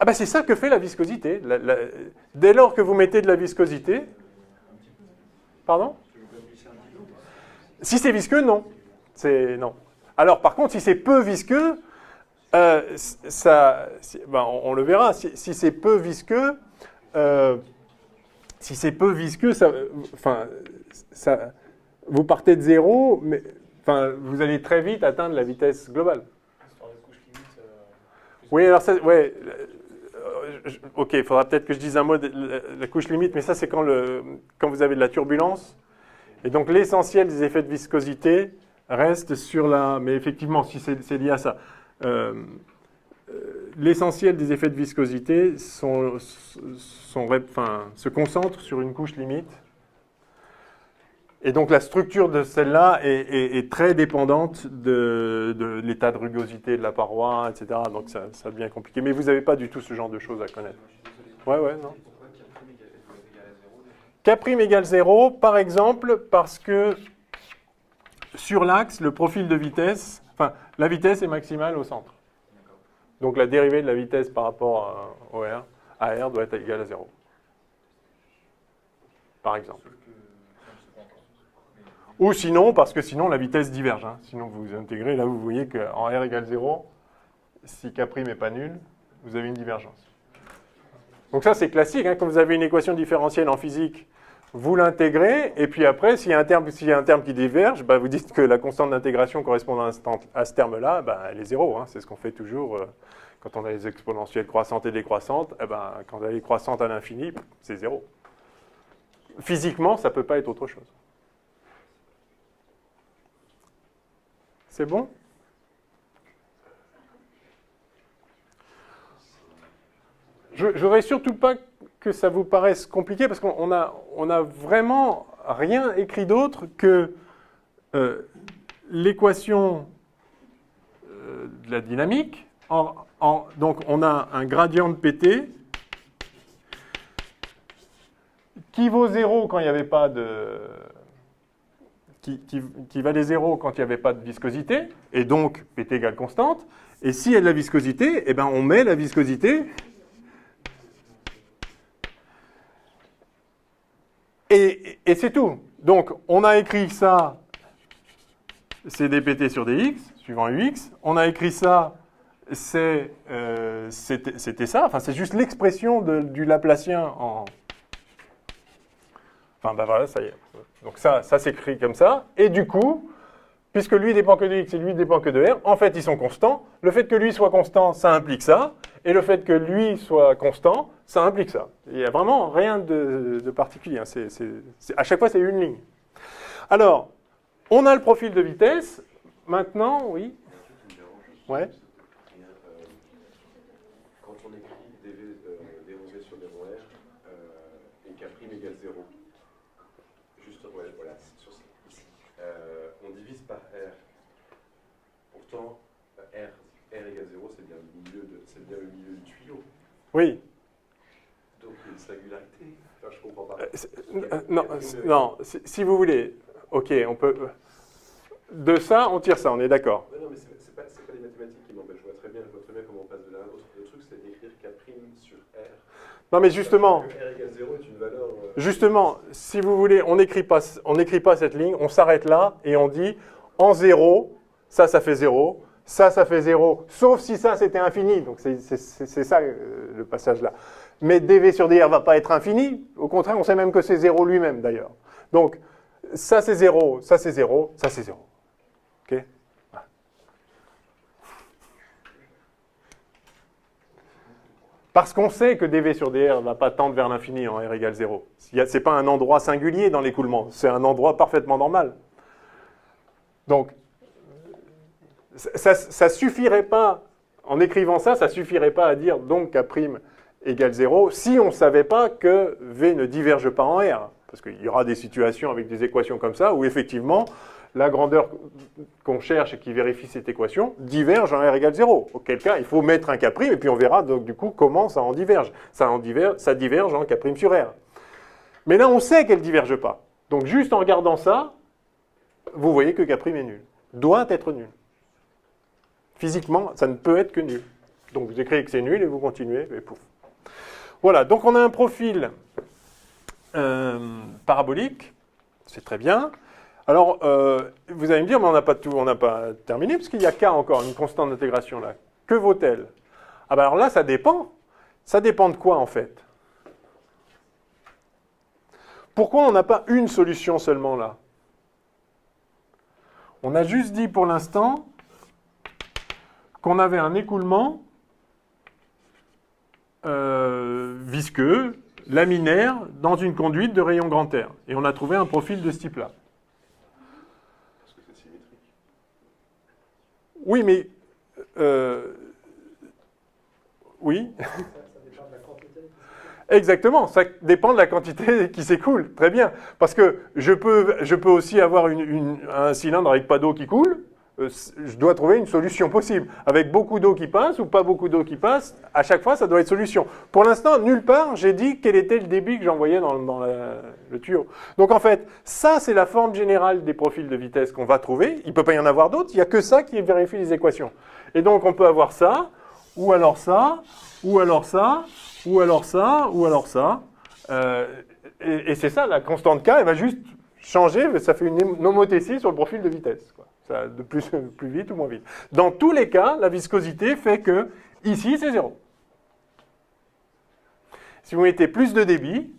Ah ben c'est ça que fait la viscosité. Dès lors que vous mettez de la viscosité... Pardon? Si c'est visqueux, non. Non. Alors par contre, si c'est peu visqueux, on le verra. Si c'est peu visqueux, vous partez de 0, mais vous allez très vite atteindre la vitesse globale. Oui, alors ça, ouais. Ok, il faudra peut-être que je dise un mot de la couche limite, mais ça c'est quand vous avez de la turbulence Et donc l'essentiel des effets de viscosité reste sur la... Mais effectivement, si c'est lié à ça. L'essentiel des effets de viscosité se concentre sur une couche limite. Et donc la structure de celle-là est très dépendante de l'état de rugosité de la paroi, etc. Donc ça devient compliqué. Mais vous n'avez pas du tout ce genre de choses à connaître. Ouais, non. Pourquoi K'M égale à 0 K'M égale 0, par exemple, parce que sur l'axe, le profil de vitesse, la vitesse est maximale au centre. Donc la dérivée de la vitesse par rapport à R doit être égale à 0. Par exemple. Ou sinon, parce que sinon la vitesse diverge. Sinon vous intégrez, là vous voyez qu'en R égale 0, si K' n'est pas nul, vous avez une divergence. Donc ça c'est classique, quand vous avez une équation différentielle en physique, vous l'intégrez, et puis après, s'il y a un terme qui diverge, vous dites que la constante d'intégration correspondant à ce terme-là, elle est 0. C'est ce qu'on fait toujours quand on a les exponentielles croissantes et décroissantes. Quand on a les croissantes à l'infini, c'est 0. Physiquement, ça ne peut pas être autre chose. C'est bon ? Je ne voudrais surtout pas que ça vous paraisse compliqué, parce qu'on a vraiment rien écrit d'autre que l'équation de la dynamique. Donc on a un gradient de PT qui vaut 0 quand il n'y avait pas de... qui valait 0 quand il n'y avait pas de viscosité, et donc PT égale constante. Et s'il y a de la viscosité, on met la viscosité... Et c'est tout. Donc, on a écrit ça, c'est dpt sur dx, suivant ux. On a écrit ça, c'était ça. C'est juste l'expression du Laplacien en... voilà, ça y est. Donc ça s'écrit comme ça. Et du coup, puisque lui dépend que de x et lui dépend que de r, en fait, ils sont constants. Le fait que lui soit constant, ça implique ça. Et le fait que lui soit constant, ça implique ça. Il n'y a vraiment rien de particulier. À chaque fois, c'est une ligne. Alors, on a le profil de vitesse. Maintenant, oui. Ouais. Quand on écrit dv sur dv et K' égale 0, juste, voilà, sur ça, ici, on divise par R. Pourtant, R égale 0, c'est bien le milieu du tuyau. Oui. Donc, il y a une singularité. Enfin, je comprends pas. Non, si vous voulez, ok, on peut... De ça, on tire ça, on est d'accord. Non, mais c'est pas les mathématiques qui m'empêchent. Je vois très bien comment on passe de l'un à l'autre. Le truc, c'est d'écrire K' sur R. Non, mais justement... R égale 0 est une valeur... Justement, si vous voulez, on n'écrit pas cette ligne, on s'arrête là et on dit en 0, ça fait 0, ça fait 0, sauf si ça c'était infini. Donc c'est ça le passage là. Mais dv sur dr ne va pas être infini. Au contraire, on sait même que c'est 0 lui-même d'ailleurs. Donc ça c'est 0, ça c'est 0, ça c'est 0. Ok ? Voilà. Parce qu'on sait que dv sur dr ne va pas tendre vers l'infini en r égale 0. Ce n'est pas un endroit singulier dans l'écoulement, c'est un endroit parfaitement normal. Donc, ça suffirait pas, en écrivant ça, ça suffirait pas à dire donc K' égale 0 si on ne savait pas que V ne diverge pas en R. Parce qu'il y aura des situations avec des équations comme ça où effectivement, la grandeur qu'on cherche et qui vérifie cette équation diverge en R égale 0. Auquel cas, il faut mettre un K' et puis on verra donc du coup comment ça en diverge. Ça diverge en K' sur R. Mais là, on sait qu'elle ne diverge pas. Donc juste en regardant ça, vous voyez que K' est nul. Doit être nul. Physiquement, ça ne peut être que nul. Donc vous écrivez que c'est nul et vous continuez, et pouf. Voilà, donc on a un profil parabolique. C'est très bien. Alors, vous allez me dire, mais on n'a pas terminé, parce qu'il y a K encore, une constante d'intégration là. Que vaut-elle ? Ah ben alors là, ça dépend. Ça dépend de quoi, en fait ? Pourquoi on n'a pas une solution seulement là ? On a juste dit pour l'instant qu'on avait un écoulement visqueux, laminaire, dans une conduite de rayon grand R. Et on a trouvé un profil de ce type-là. Oui, mais... oui. Exactement, ça dépend de la quantité qui s'écoule. Très bien. Parce que je peux aussi avoir un cylindre avec pas d'eau qui coule. Je dois trouver une solution possible. Avec beaucoup d'eau qui passe ou pas beaucoup d'eau qui passe, à chaque fois, ça doit être solution. Pour l'instant, nulle part, j'ai dit quel était le débit que j'envoyais dans le tuyau. Donc en fait, ça, c'est la forme générale des profils de vitesse qu'on va trouver. Il ne peut pas y en avoir d'autres. Il n'y a que ça qui vérifie les équations. Et donc, on peut avoir ça, ou alors ça, ou alors ça, ou alors ça, ou alors ça. Et c'est ça, la constante K, elle va juste changer. Ça fait une homothétie sur le profil de vitesse, quoi. Ça, de plus vite ou moins vite. Dans tous les cas, la viscosité fait que, ici, c'est 0. Si vous mettez plus de débit,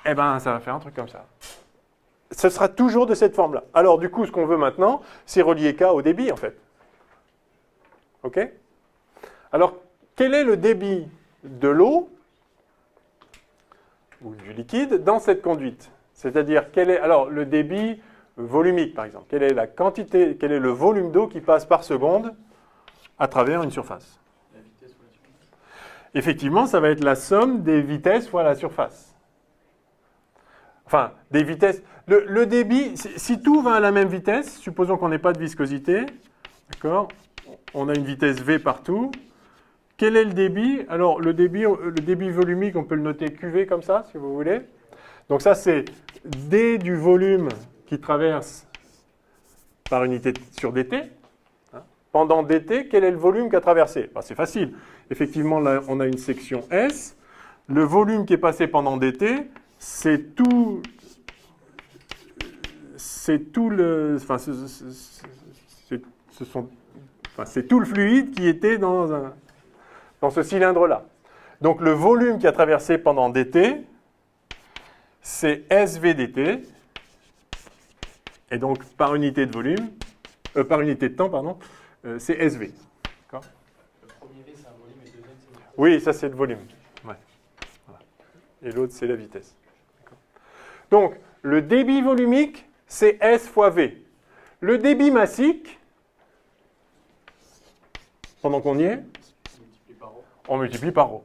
eh ben, ça va faire un truc comme ça. Ce sera toujours de cette forme-là. Alors, du coup, ce qu'on veut maintenant, c'est relier K au débit, en fait. OK? Alors, quel est le débit de l'eau, ou du liquide, dans cette conduite? C'est-à-dire, quel est, alors, le débit volumique, par exemple. Quelle est la quantité, quel est le volume d'eau qui passe par seconde à travers une surface? La vitesse ou la surface. Effectivement, ça va être la somme des vitesses fois la surface. Enfin, des vitesses. Le débit, si tout va à la même vitesse, supposons qu'on n'ait pas de viscosité, d'accord? On a une vitesse V partout. Quel est le débit? Alors, le débit volumique, on peut le noter QV comme ça, si vous voulez. Donc ça, c'est D du volume qui traverse par unité sur dt. Pendant dt, quel est le volume qu'a traversé? Ben, c'est facile. Effectivement, là, on a une section S. Le volume qui est passé pendant dt, c'est tout le... Enfin, c'est tout le fluide qui était dans ce cylindre-là. Donc, le volume qui a traversé pendant dt, c'est SV dt. Et donc, par unité de volume, par unité de temps, pardon, c'est SV. D'accord ? Le premier V, c'est un volume et le deuxième, c'est une vitesse. Oui, ça, c'est le volume. Ouais. Voilà. Et l'autre, c'est la vitesse. D'accord. Donc, le débit volumique, c'est S fois V. Le débit massique, pendant qu'on y est, Multiplié par ρ. on multiplie par ρ.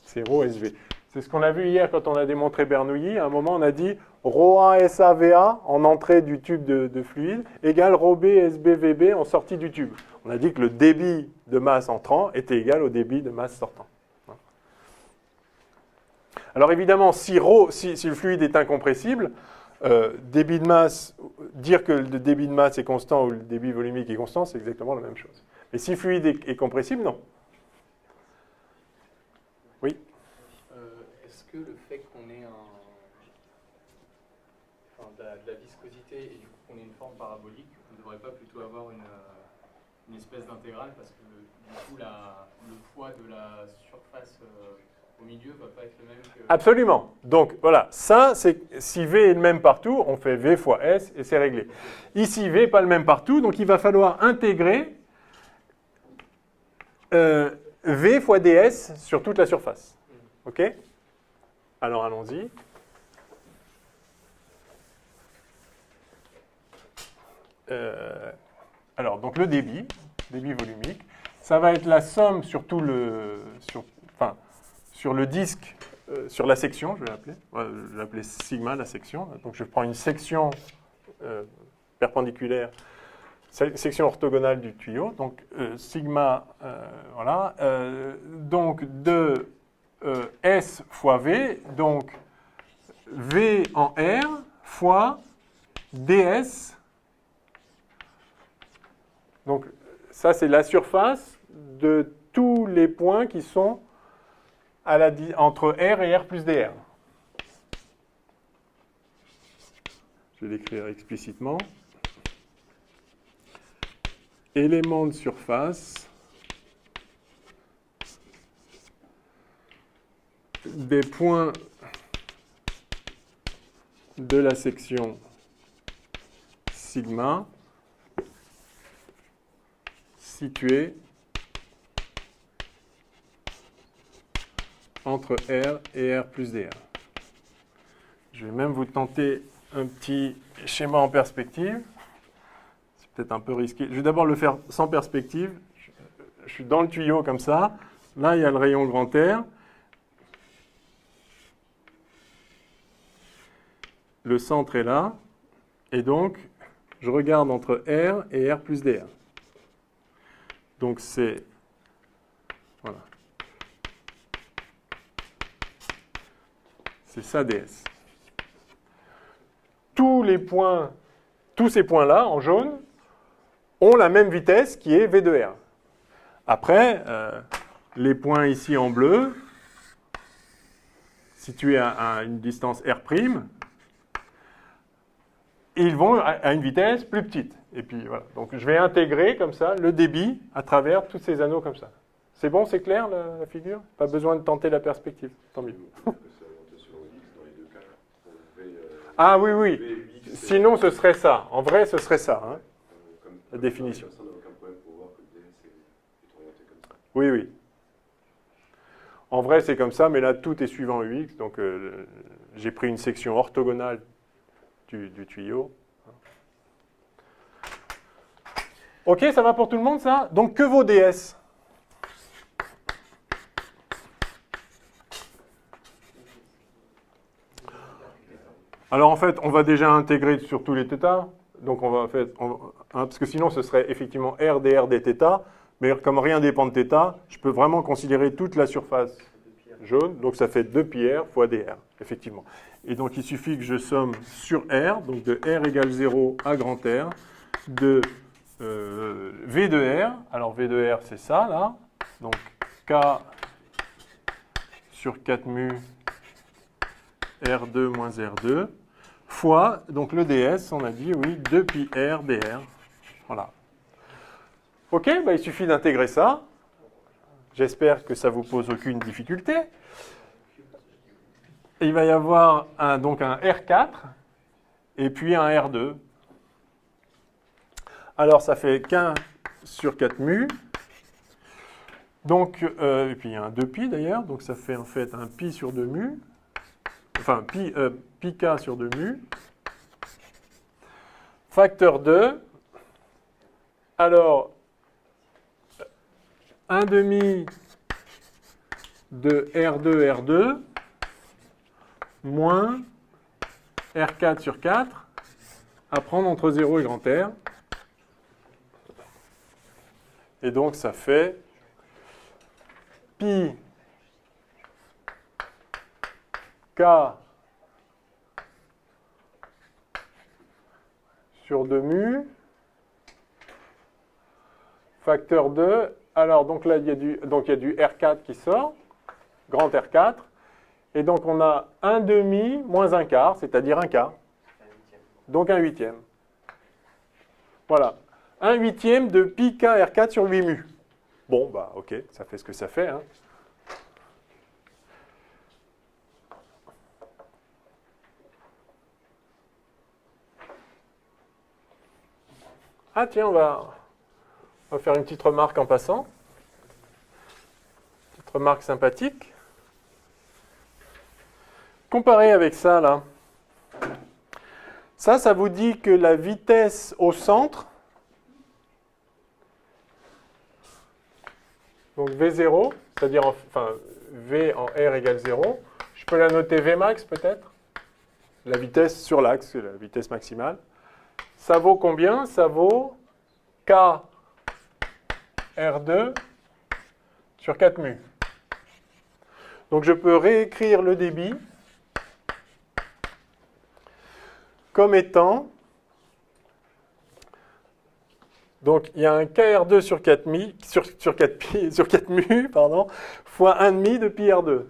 C'est ρ SV. C'est ce qu'on a vu hier quand on a démontré Bernoulli. À un moment, on a dit ρA SAVA en entrée du tube de fluide égale ρB SBVB en sortie du tube. On a dit que le débit de masse entrant était égal au débit de masse sortant. Alors évidemment, si le fluide est incompressible, débit de masse, dire que le débit de masse est constant ou le débit volumique est constant, c'est exactement la même chose. Mais si le fluide est compressible, non. Oui. Est-ce que le fait qu'on ait de la viscosité et du coup qu'on ait une forme parabolique, on ne devrait pas plutôt avoir une espèce d'intégrale parce que du coup le poids de la surface au milieu ne va pas être le même que... Absolument. Donc voilà, ça, c'est si V est le même partout, on fait V fois S et c'est réglé. Ici, V n'est pas le même partout, donc il va falloir intégrer V fois ds sur toute la surface. OK? Alors allons-y. Alors, donc le débit volumique, ça va être la somme sur tout sur le disque, sur la section, je vais l'appeler. Je vais l'appeler sigma, la section. Donc je prends une section perpendiculaire, section orthogonale du tuyau. Donc sigma, voilà. Donc de S fois V, donc V en R fois ds. Donc ça, c'est la surface de tous les points qui sont entre R et R plus dr. Je vais l'écrire explicitement. Élément de surface des points de la section sigma situés entre R et R plus dr. Je vais même vous tenter un petit schéma en perspective. peut-être un peu risqué. Je vais d'abord le faire sans perspective. Je suis dans le tuyau comme ça. Là, il y a le rayon grand R. Le centre est là. Et donc, je regarde entre R et R plus dr. Donc, c'est... Voilà. C'est ça ds. Tous ces points-là, en jaune, ont la même vitesse qui est v de r. Après, les points ici en bleu, situés à une distance r', ils vont à une vitesse plus petite. Et puis voilà. Donc je vais intégrer comme ça le débit à travers tous ces anneaux comme ça. C'est bon, c'est clair la figure? Pas besoin de tenter la perspective. Tant mieux. Ah oui, oui. Sinon, ce serait ça. En vrai, ce serait ça, hein, la définition. Oui, oui. En vrai, c'est comme ça, mais là, tout est suivant UX. Donc, j'ai pris une section orthogonale du tuyau. OK, ça va pour tout le monde, ça? Donc, que vaut ds? Alors, en fait, on va déjà intégrer sur tous les θ. Donc, on va faire... parce que sinon, ce serait effectivement r dr dθ. Mais comme rien dépend de θ, je peux vraiment considérer toute la surface jaune. Donc, ça fait 2πr fois dr, effectivement. Et donc, il suffit que je somme sur r, donc de r égale 0 à grand R, de v de r. Alors, v de r, c'est ça, là. Donc, k sur 4 mu R2 moins R2, fois, donc le ds, on a dit, oui, 2πr dr. Voilà. OK, bah, il suffit d'intégrer ça. J'espère que ça ne vous pose aucune difficulté. Et il va y avoir donc un R4 et puis un R2. Alors, ça fait 15 sur 4 mu. Donc, et puis il y a un 2π d'ailleurs, donc ça fait en fait un π sur 2 mu. Enfin, πk sur 2 mu. Facteur 2. Alors, 1/2 de R2 moins R4 sur 4 à prendre entre 0 et grand R. Et donc, ça fait pi k sur 2 mu facteur 2. Alors, donc là, il y a du R4 qui sort, grand R4. Et donc, on a 1/2 moins 1/4, c'est-à-dire 1/4. Donc, 1/8. Voilà. 1/8 de pi k R4 sur 8 mu. Bon, bah, OK, ça fait ce que ça fait, hein. Ah, tiens, on va faire une petite remarque en passant. Petite remarque sympathique. Comparé avec ça, là. Ça vous dit que la vitesse au centre, donc V0, c'est-à-dire, enfin, V en R égale 0, je peux la noter Vmax peut-être? La vitesse sur l'axe, la vitesse maximale. Ça vaut combien? Ça vaut K R2 sur 4 mu. Donc je peux réécrire le débit comme étant, donc il y a un KR2 sur 4 mu, pardon, fois 1,5 de pi R2.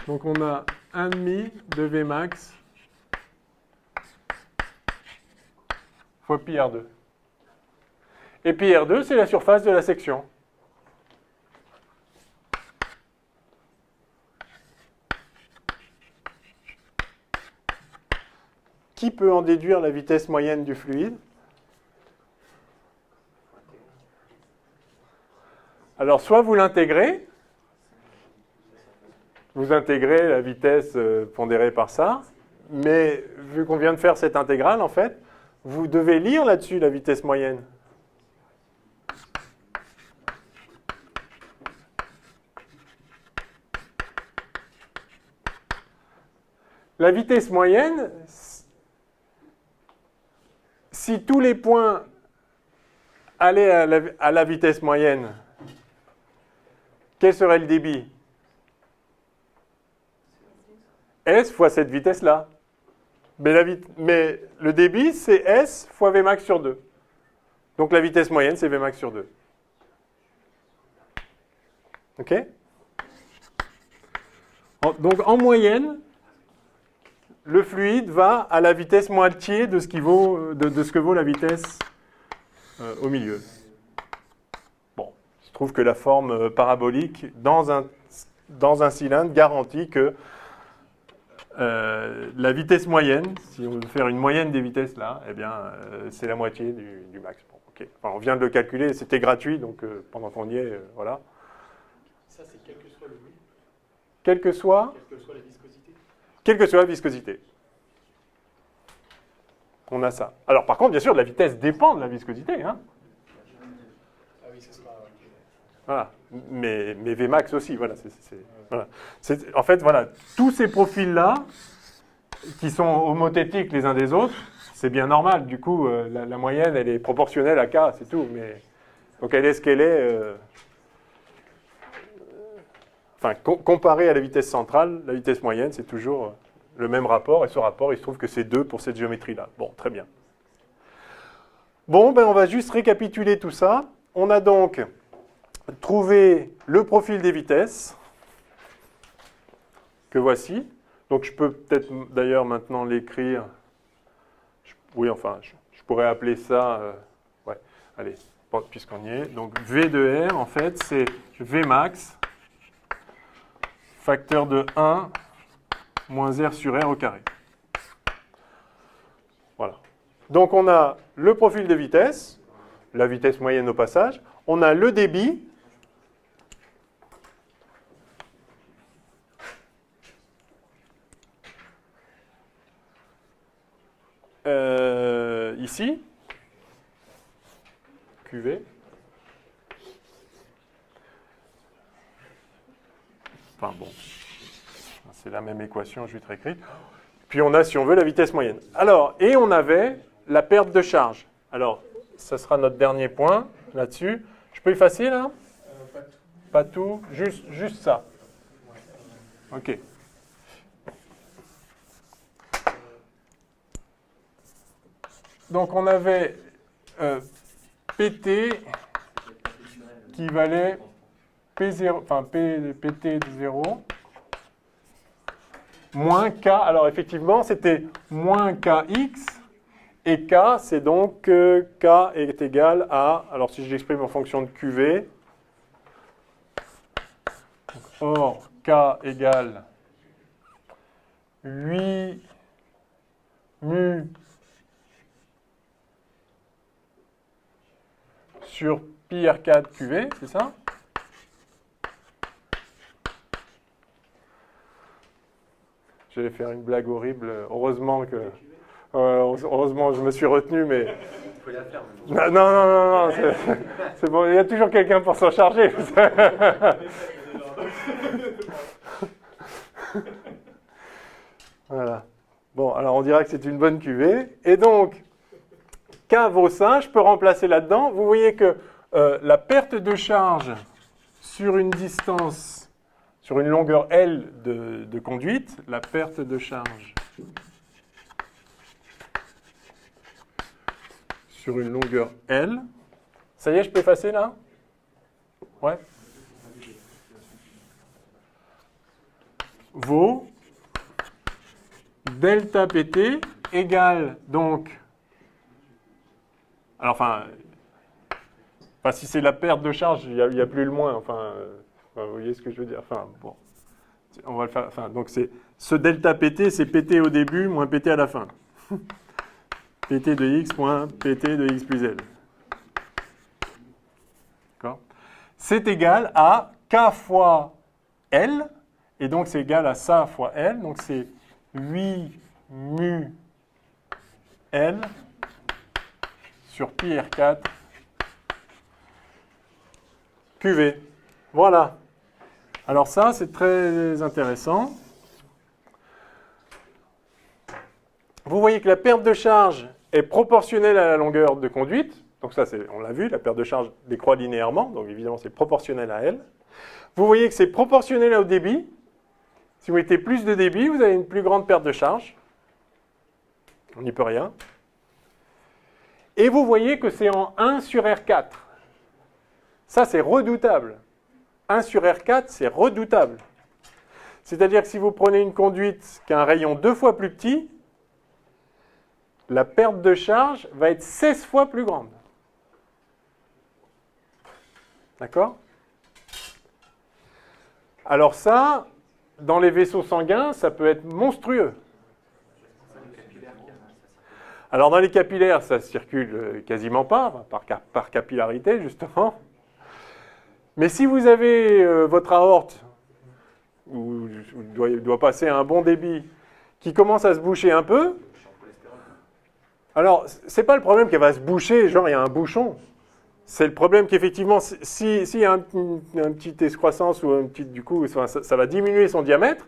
Donc on a 1,5 de Vmax fois pi R2. Et pi R2, c'est la surface de la section. Qui peut en déduire la vitesse moyenne du fluide? Alors, soit vous l'intégrez, vous intégrez la vitesse pondérée par ça, mais vu qu'on vient de faire cette intégrale, en fait, vous devez lire là-dessus la vitesse moyenne. La vitesse moyenne, si tous les points allaient à la vitesse moyenne, quel serait le débit? S fois cette vitesse-là. Mais le débit, c'est S fois Vmax sur 2. Donc la vitesse moyenne, c'est Vmax sur 2. OK? Donc en moyenne, le fluide va à la vitesse moitié de ce que vaut la vitesse au milieu. Bon, il se trouve que la forme parabolique dans un cylindre garantit que la vitesse moyenne, si on veut faire une moyenne des vitesses là, eh bien, c'est la moitié du max. Bon, okay. Enfin, on vient de le calculer, c'était gratuit, donc pendant qu'on y est, voilà. Ça, c'est quel que soit le volume. Quelle que soit la viscosité. Quelle que soit la viscosité. On a ça. Alors par contre, bien sûr, la vitesse dépend de la viscosité. Hein. Ah oui, ce sera... Okay. Voilà. Mais Vmax aussi, voilà. Voilà. En fait, voilà, tous ces profils-là, qui sont homothétiques les uns des autres, c'est bien normal. Du coup, la moyenne, elle est proportionnelle à K, c'est tout. Mais... Donc elle est ce qu'elle est. Enfin, comparé à la vitesse centrale, la vitesse moyenne, c'est toujours le même rapport. Et ce rapport, il se trouve que c'est 2 pour cette géométrie-là. Bon, très bien. Bon, ben on va juste récapituler tout ça. On a donc trouvé le profil des vitesses, que voici. Donc je peux peut-être d'ailleurs maintenant l'écrire. Oui, enfin, je pourrais appeler ça... ouais, allez, puisqu'on y est. Donc V de R, en fait, c'est Vmax facteur de 1 moins R sur R au carré. Voilà. Donc on a le profil de vitesse, la vitesse moyenne au passage. On a le débit. Ici. QV. Enfin bon, c'est la même équation, je vais te réécrire. Puis on a, si on veut, la vitesse moyenne. Alors, et on avait la perte de charge. Alors, ça sera notre dernier point là-dessus. Je peux effacer là? Pas tout, juste ça. OK. Donc on avait PT qui valait P0, enfin PT de 0, moins K. Alors effectivement, c'était moins KX, et K, c'est donc que K est égal à, alors si je l'exprime en fonction de QV, or K égale 8 mu sur pi R4 QV, c'est ça? J'allais faire une blague horrible. Heureusement je me suis retenu, mais... Il faut la faire. Non, c'est bon. Il y a toujours quelqu'un pour s'en charger. Voilà. Bon, alors on dirait que c'est une bonne cuvée. Et donc, K vaut ça, je peux remplacer là-dedans. Vous voyez que la perte de charge sur une distance, sur une longueur L de conduite, la perte de charge sur une longueur L, ça y est, je peux effacer là? Ouais. Vaut delta PT égale donc... Alors, enfin, si c'est la perte de charge, il n'y a plus le moins. Enfin, vous voyez ce que je veux dire. Enfin, bon, on va le faire. Enfin, donc c'est ce delta PT, c'est PT au début moins PT à la fin. PT de x moins PT de x plus L. D'accord? C'est égal à K fois L, et donc c'est égal à ça fois L. Donc c'est 8 mu L sur pi R4 QV. Voilà. Alors ça, c'est très intéressant. Vous voyez que la perte de charge est proportionnelle à la longueur de conduite. Donc ça, on l'a vu, la perte de charge décroît linéairement. Donc évidemment, c'est proportionnel à elle. Vous voyez que c'est proportionnel au débit. Si vous mettez plus de débit, vous avez une plus grande perte de charge. On n'y peut rien. Et vous voyez que c'est en 1 sur R4. Ça, c'est redoutable. 1 sur R4, c'est redoutable. C'est-à-dire que si vous prenez une conduite qui a un rayon 2 fois plus petit, la perte de charge va être 16 fois plus grande. D'accord? Alors ça, dans les vaisseaux sanguins, ça peut être monstrueux. Alors dans les capillaires, ça circule quasiment pas, par capillarité justement. Mais si vous avez votre aorte, où il doit passer un bon débit, qui commence à se boucher un peu, alors c'est pas le problème qu'elle va se boucher, genre il y a un bouchon. C'est le problème qu'effectivement, s'il y a une petite excroissance ou un petit, du coup, ça va diminuer son diamètre.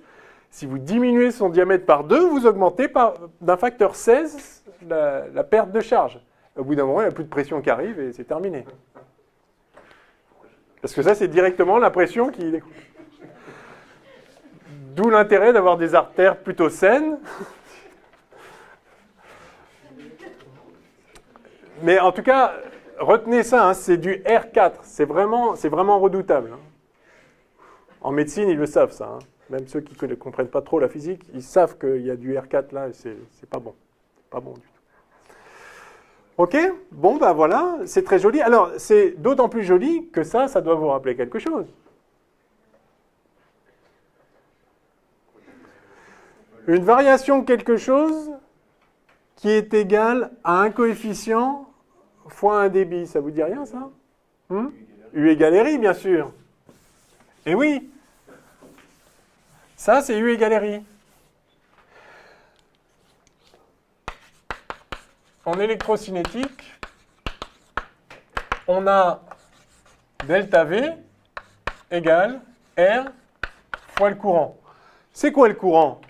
Si vous diminuez son diamètre par 2, vous augmentez d'un facteur 16 la perte de charge. Au bout d'un moment, il n'y a plus de pression qui arrive et c'est terminé. Parce que ça, c'est directement la pression qui découle. D'où l'intérêt d'avoir des artères plutôt saines. Mais en tout cas, retenez ça, hein, c'est du R4. C'est vraiment redoutable. Hein. En médecine, ils le savent, ça. Hein. Même ceux qui ne comprennent pas trop la physique, ils savent qu'il y a du R4 là, et c'est pas bon. Pas bon du tout. Ok? Bon, ben voilà, c'est très joli. Alors, c'est d'autant plus joli que ça doit vous rappeler quelque chose. Une variation de quelque chose qui est égale à un coefficient fois un débit. Ça vous dit rien, ça? U égale RI, bien sûr. Et oui. Ça, c'est U égale RI. En électrocinétique, on a delta V égale R fois le courant. C'est quoi le courant?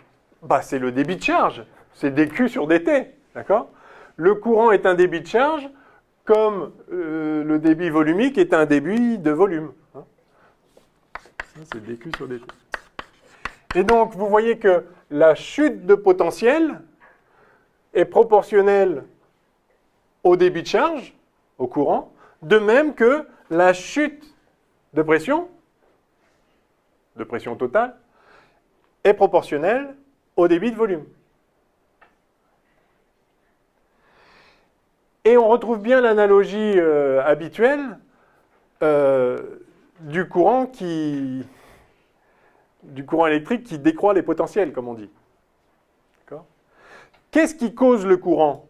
Bah, c'est le débit de charge. C'est dQ sur dt. D'accord? Le courant est un débit de charge comme le débit volumique est un débit de volume. Hein? Ça, c'est dQ sur dt. Et donc, vous voyez que la chute de potentiel est proportionnelle au débit de charge, au courant, de même que la chute de pression totale, est proportionnelle au débit de volume. Et on retrouve bien l'analogie habituelle du courant électrique qui décroît les potentiels, comme on dit. D'accord ? Qu'est-ce qui cause le courant?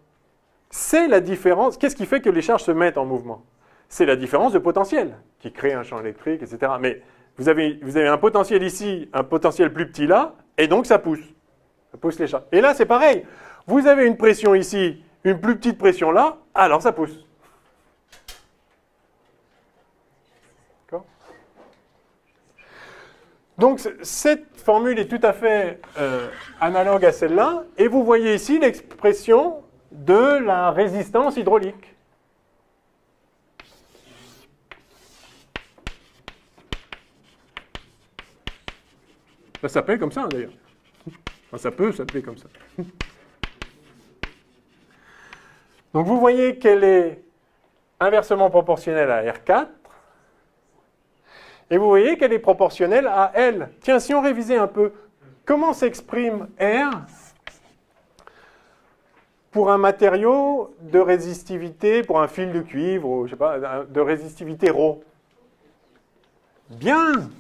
C'est la différence. Qu'est-ce qui fait que les charges se mettent en mouvement? C'est la différence de potentiel qui crée un champ électrique, etc. Mais vous avez un potentiel ici, un potentiel plus petit là, et donc ça pousse. Ça pousse les charges. Et là, c'est pareil. Vous avez une pression ici, une plus petite pression là, alors ça pousse. D'accord ? Donc, cette formule est tout à fait analogue à celle-là, et vous voyez ici l'expression de la résistance hydraulique. Ça s'appelle comme ça, d'ailleurs. Enfin, ça peut s'appeler comme ça. Donc, vous voyez qu'elle est inversement proportionnelle à R4. Et vous voyez qu'elle est proportionnelle à L. Tiens, si on révisait un peu, comment s'exprime R pour un matériau de résistivité, pour un fil de cuivre, ou je sais pas, de résistivité ρ? Bien!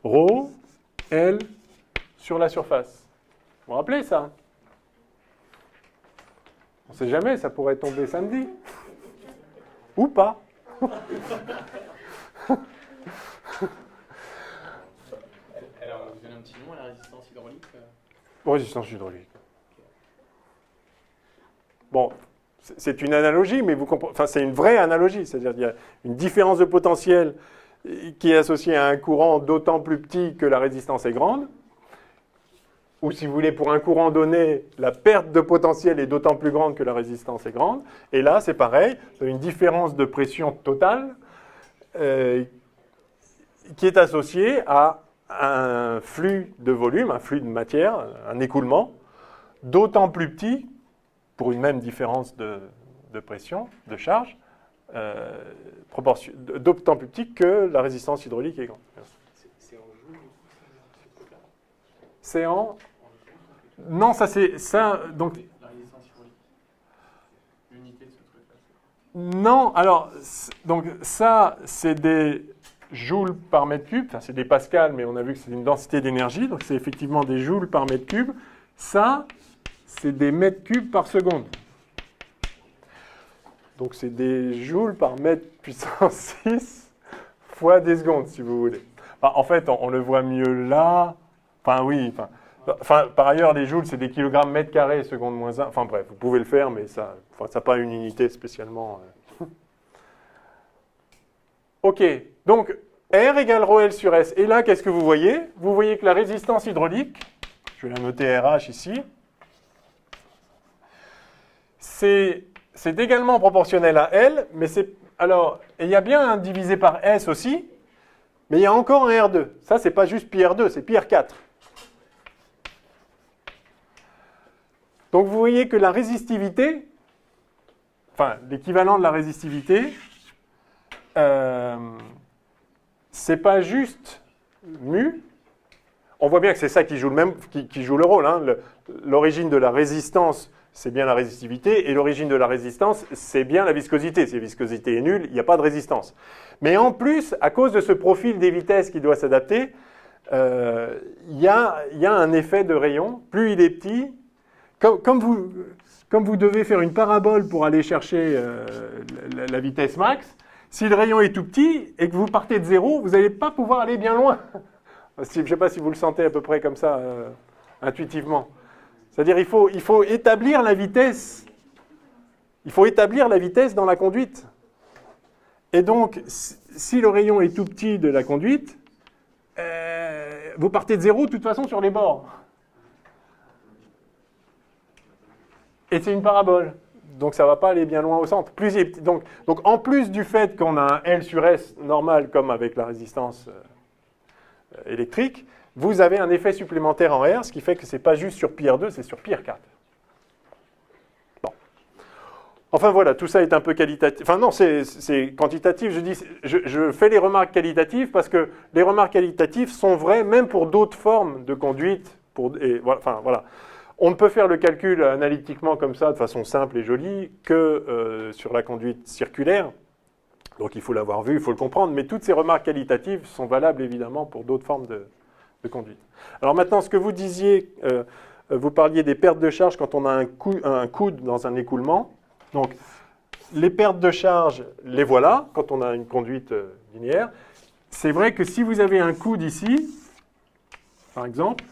Ρ, L, sur la surface. Vous vous rappelez ça? On ne sait jamais, ça pourrait tomber samedi. Ou pas. Elle a donné un petit nom à la résistance hydraulique. Résistance hydraulique. Bon, c'est une analogie, mais vous comprenez, enfin, c'est une vraie analogie. C'est-à-dire qu'il y a une différence de potentiel qui est associée à un courant d'autant plus petit que la résistance est grande. Ou si vous voulez, pour un courant donné, la perte de potentiel est d'autant plus grande que la résistance est grande. Et là, c'est pareil, vous avez une différence de pression totale qui est associée à un flux de volume, un flux de matière, un écoulement, d'autant plus petit, pour une même différence de pression, de charge, d'autant plus petit que la résistance hydraulique est grande. C'est en joule, ce truc-là? C'est en... Non, ça c'est... ça donc... La résistance hydraulique. L'unité de ce truc-là. Non, alors, donc ça, c'est des joules par mètre cube, enfin, c'est des pascals, mais on a vu que c'est une densité d'énergie, donc c'est effectivement des joules par mètre cube. Ça, c'est des mètres cubes par seconde. Donc c'est des joules par mètre puissance 6 fois des secondes, si vous voulez. Enfin, en fait, on le voit mieux là. Enfin, oui. Enfin, par ailleurs, les joules, c'est des kilogrammes mètre carré seconde moins 1. Enfin bref, vous pouvez le faire, mais ça n'a pas une unité spécialement. OK. Donc, R égale ρL sur S. Et là, qu'est-ce que vous voyez? Vous voyez que la résistance hydraulique, je vais la noter RH ici, c'est également proportionnel à L, mais c'est... Alors, il y a bien un divisé par S aussi, mais il y a encore un R2. Ça, c'est pas juste pi R2, c'est pi R4. Donc, vous voyez que la résistivité, enfin, l'équivalent de la résistivité, c'est pas juste mu. On voit bien que c'est ça qui joue le rôle. Hein. L'origine de la résistance, c'est bien la résistivité, et l'origine de la résistance, c'est bien la viscosité. Si la viscosité est nulle, il n'y a pas de résistance. Mais en plus, à cause de ce profil des vitesses qui doit s'adapter, il y a un effet de rayon. Plus il est petit, comme vous devez faire une parabole pour aller chercher la vitesse max, si le rayon est tout petit et que vous partez de zéro, vous n'allez pas pouvoir aller bien loin. Je ne sais pas si vous le sentez à peu près comme ça, intuitivement. C'est-à-dire il faut établir la vitesse. Il faut établir la vitesse dans la conduite. Et donc, si le rayon est tout petit de la conduite, vous partez de zéro de toute façon sur les bords. Et c'est une parabole. Donc ça ne va pas aller bien loin au centre. Donc en plus du fait qu'on a un L sur S normal comme avec la résistance électrique, vous avez un effet supplémentaire en R, ce qui fait que ce n'est pas juste sur pi R2, c'est sur pi R4. Bon. Enfin voilà, tout ça est un peu qualitatif. Enfin non, c'est quantitatif. Je fais les remarques qualitatives parce que les remarques qualitatives sont vraies même pour d'autres formes de conduite. Voilà. On ne peut faire le calcul analytiquement comme ça, de façon simple et jolie, que sur la conduite circulaire. Donc il faut l'avoir vu, il faut le comprendre. Mais toutes ces remarques qualitatives sont valables évidemment pour d'autres formes de conduite. Alors maintenant, ce que vous disiez, vous parliez des pertes de charge quand on a un coude dans un écoulement. Donc les pertes de charge, les voilà, quand on a une conduite linéaire. C'est vrai que si vous avez un coude ici, par exemple,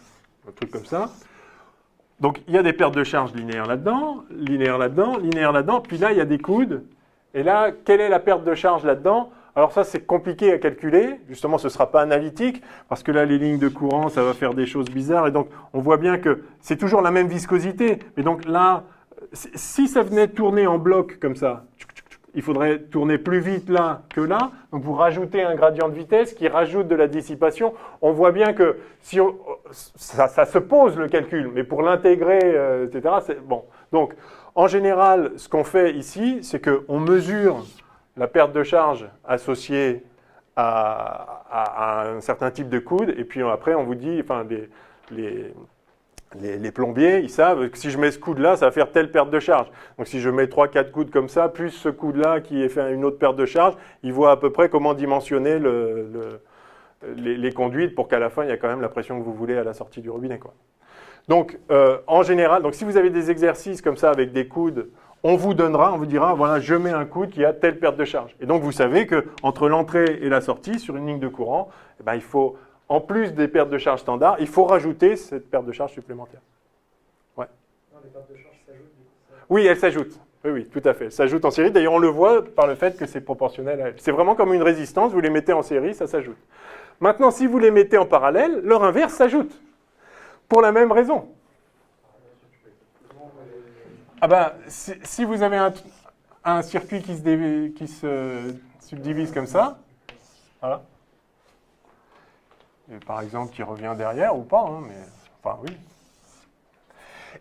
un truc comme ça, donc, il y a des pertes de charge linéaires là-dedans, linéaires là-dedans, linéaires là-dedans, puis là, il y a des coudes. Et là, quelle est la perte de charge là-dedans? Alors ça, c'est compliqué à calculer. Justement, ce ne sera pas analytique, parce que là, les lignes de courant, ça va faire des choses bizarres. Et donc, on voit bien que c'est toujours la même viscosité. Mais donc là, si ça venait tourner en bloc comme ça, il faudrait tourner plus vite là que là. Donc vous rajoutez un gradient de vitesse qui rajoute de la dissipation. On voit bien que si ça se pose le calcul, mais pour l'intégrer, etc., c'est bon. Donc en général, ce qu'on fait ici, c'est qu'on mesure la perte de charge associée à un certain type de coude, et puis après on vous dit, enfin les plombiers, ils savent que si je mets ce coude-là, ça va faire telle perte de charge. Donc si je mets 3-4 coudes comme ça, plus ce coude-là qui fait une autre perte de charge, ils voient à peu près comment dimensionner les conduites pour qu'à la fin, il y a quand même la pression que vous voulez à la sortie du robinet, quoi. Donc en général, donc si vous avez des exercices comme ça avec des coudes, on vous dira, voilà, je mets un coude qui a telle perte de charge. Et donc vous savez qu'entre l'entrée et la sortie, sur une ligne de courant, eh ben, il faut... En plus des pertes de charge standard, il faut rajouter cette perte de charge supplémentaire. Ouais. Non, les pertes de charge s'ajoutent du coup. Oui, elles s'ajoutent. Oui, oui, tout à fait. Elle s'ajoute en série. D'ailleurs, on le voit par le fait que c'est proportionnel à elle. C'est vraiment comme une résistance. Vous les mettez en série, ça s'ajoute. Maintenant, si vous les mettez en parallèle, leur inverse s'ajoute. Pour la même raison. Ah ben, si vous avez un circuit qui se subdivise comme ça, voilà. Et par exemple, qui revient derrière ou pas, hein, mais enfin oui.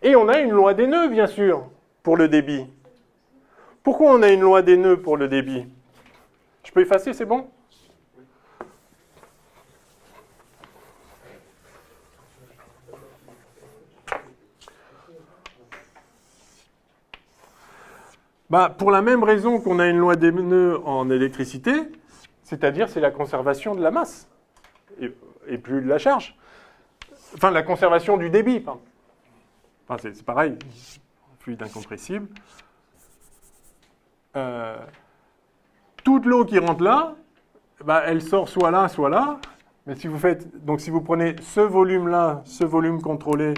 Et on a une loi des nœuds, bien sûr, pour le débit. Pourquoi on a une loi des nœuds pour le débit? Je peux effacer, c'est bon? Bah, pour la même raison qu'on a une loi des nœuds en électricité, c'est-à-dire c'est la conservation de la masse, et plus de la charge. Enfin, la conservation du débit, pardon. Enfin, c'est pareil, fluide incompressible. Toute l'eau qui rentre là, bah, elle sort soit là, soit là. Mais si vous faites, donc si vous prenez ce volume-là, ce volume contrôlé,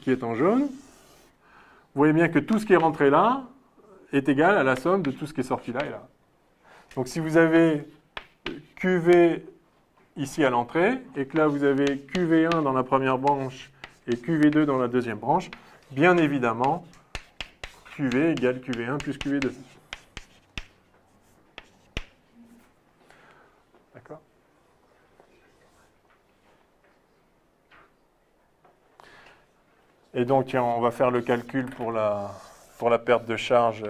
qui est en jaune, vous voyez bien que tout ce qui est rentré là est égal à la somme de tout ce qui est sorti là et là. Donc si vous avez QV ici à l'entrée, et que là vous avez QV1 dans la première branche et QV2 dans la deuxième branche, bien évidemment, QV égale QV1 plus QV2. D'accord ? Et donc, tiens, on va faire le calcul pour la perte de charge,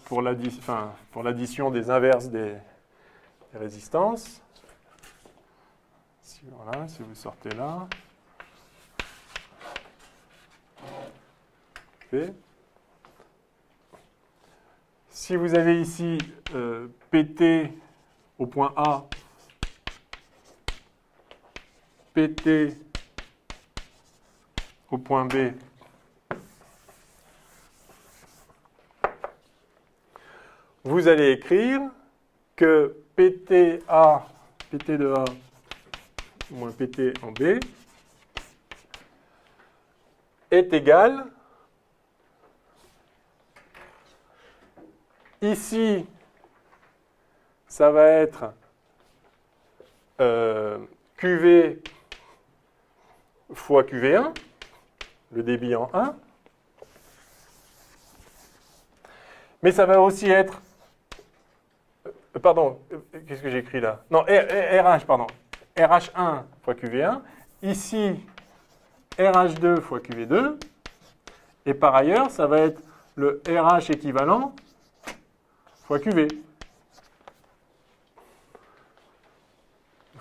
pour l'addition des inverses des résistances. Voilà, si vous sortez là. P. Si vous avez ici PT au point A, PT au point B, vous allez écrire que PTA, PT de A moins PT en B est égal, ici, ça va être QV fois QV1, le débit en 1. Mais ça va aussi être... pardon, qu'est-ce que j'ai écrit là? Non, RH, pardon. RH1 fois QV1. Ici, RH2 fois QV2. Et par ailleurs, ça va être le RH équivalent fois QV.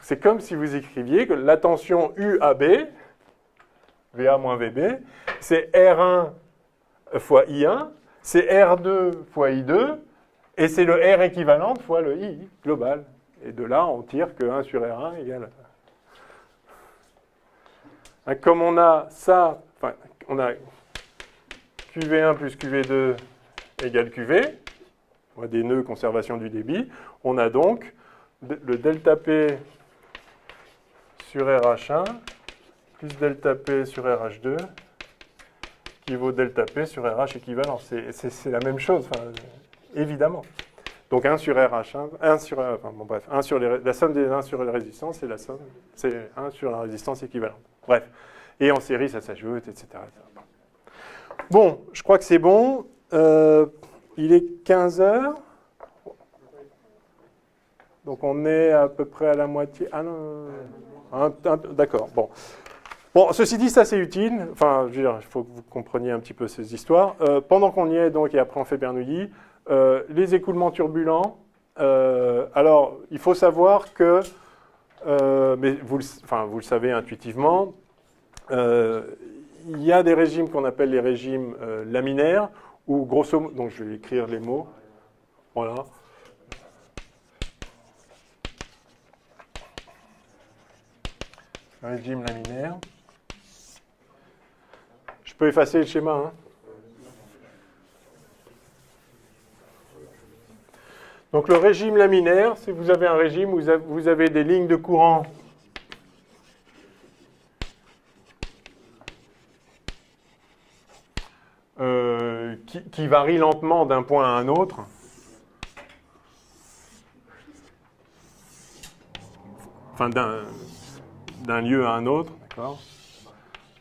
C'est comme si vous écriviez que la tension UAB, VA moins VB, c'est R1 fois I1, c'est R2 fois I2, et c'est le R équivalent fois le I global. Et de là, on tire que 1 sur R1 égale... Comme on a ça, enfin, on a QV1 plus QV2 égale QV, on a des nœuds conservation du débit, on a donc le delta P sur RH1 plus delta P sur RH2 qui vaut delta P sur RH équivalent. C'est la même chose, enfin, évidemment. Donc 1 sur RH1, 1 sur, enfin, bon, bref, 1 sur la somme des 1 sur la résistance, c'est la somme, c'est 1 sur la résistance équivalente. Bref. Et en série, ça s'ajoute, etc. Bon, je crois que c'est bon. Il est 15 heures. Donc on est à peu près à la moitié. Ah non, d'accord. Bon. Bon, ceci dit, ça c'est utile. Enfin, je veux dire, il faut que vous compreniez un petit peu ces histoires. Pendant qu'on y est, donc, et après on fait Bernoulli, les écoulements turbulents. Alors, il faut savoir que, mais vous le savez intuitivement, il y a des régimes qu'on appelle les régimes laminaires, où grosso modo, donc je vais écrire les mots. Voilà. Régime laminaire. Je peux effacer le schéma, hein. Donc le régime laminaire, si vous avez un régime où vous avez des lignes de courant qui varie lentement d'un point à un autre. Enfin, d'un lieu à un autre, d'accord ?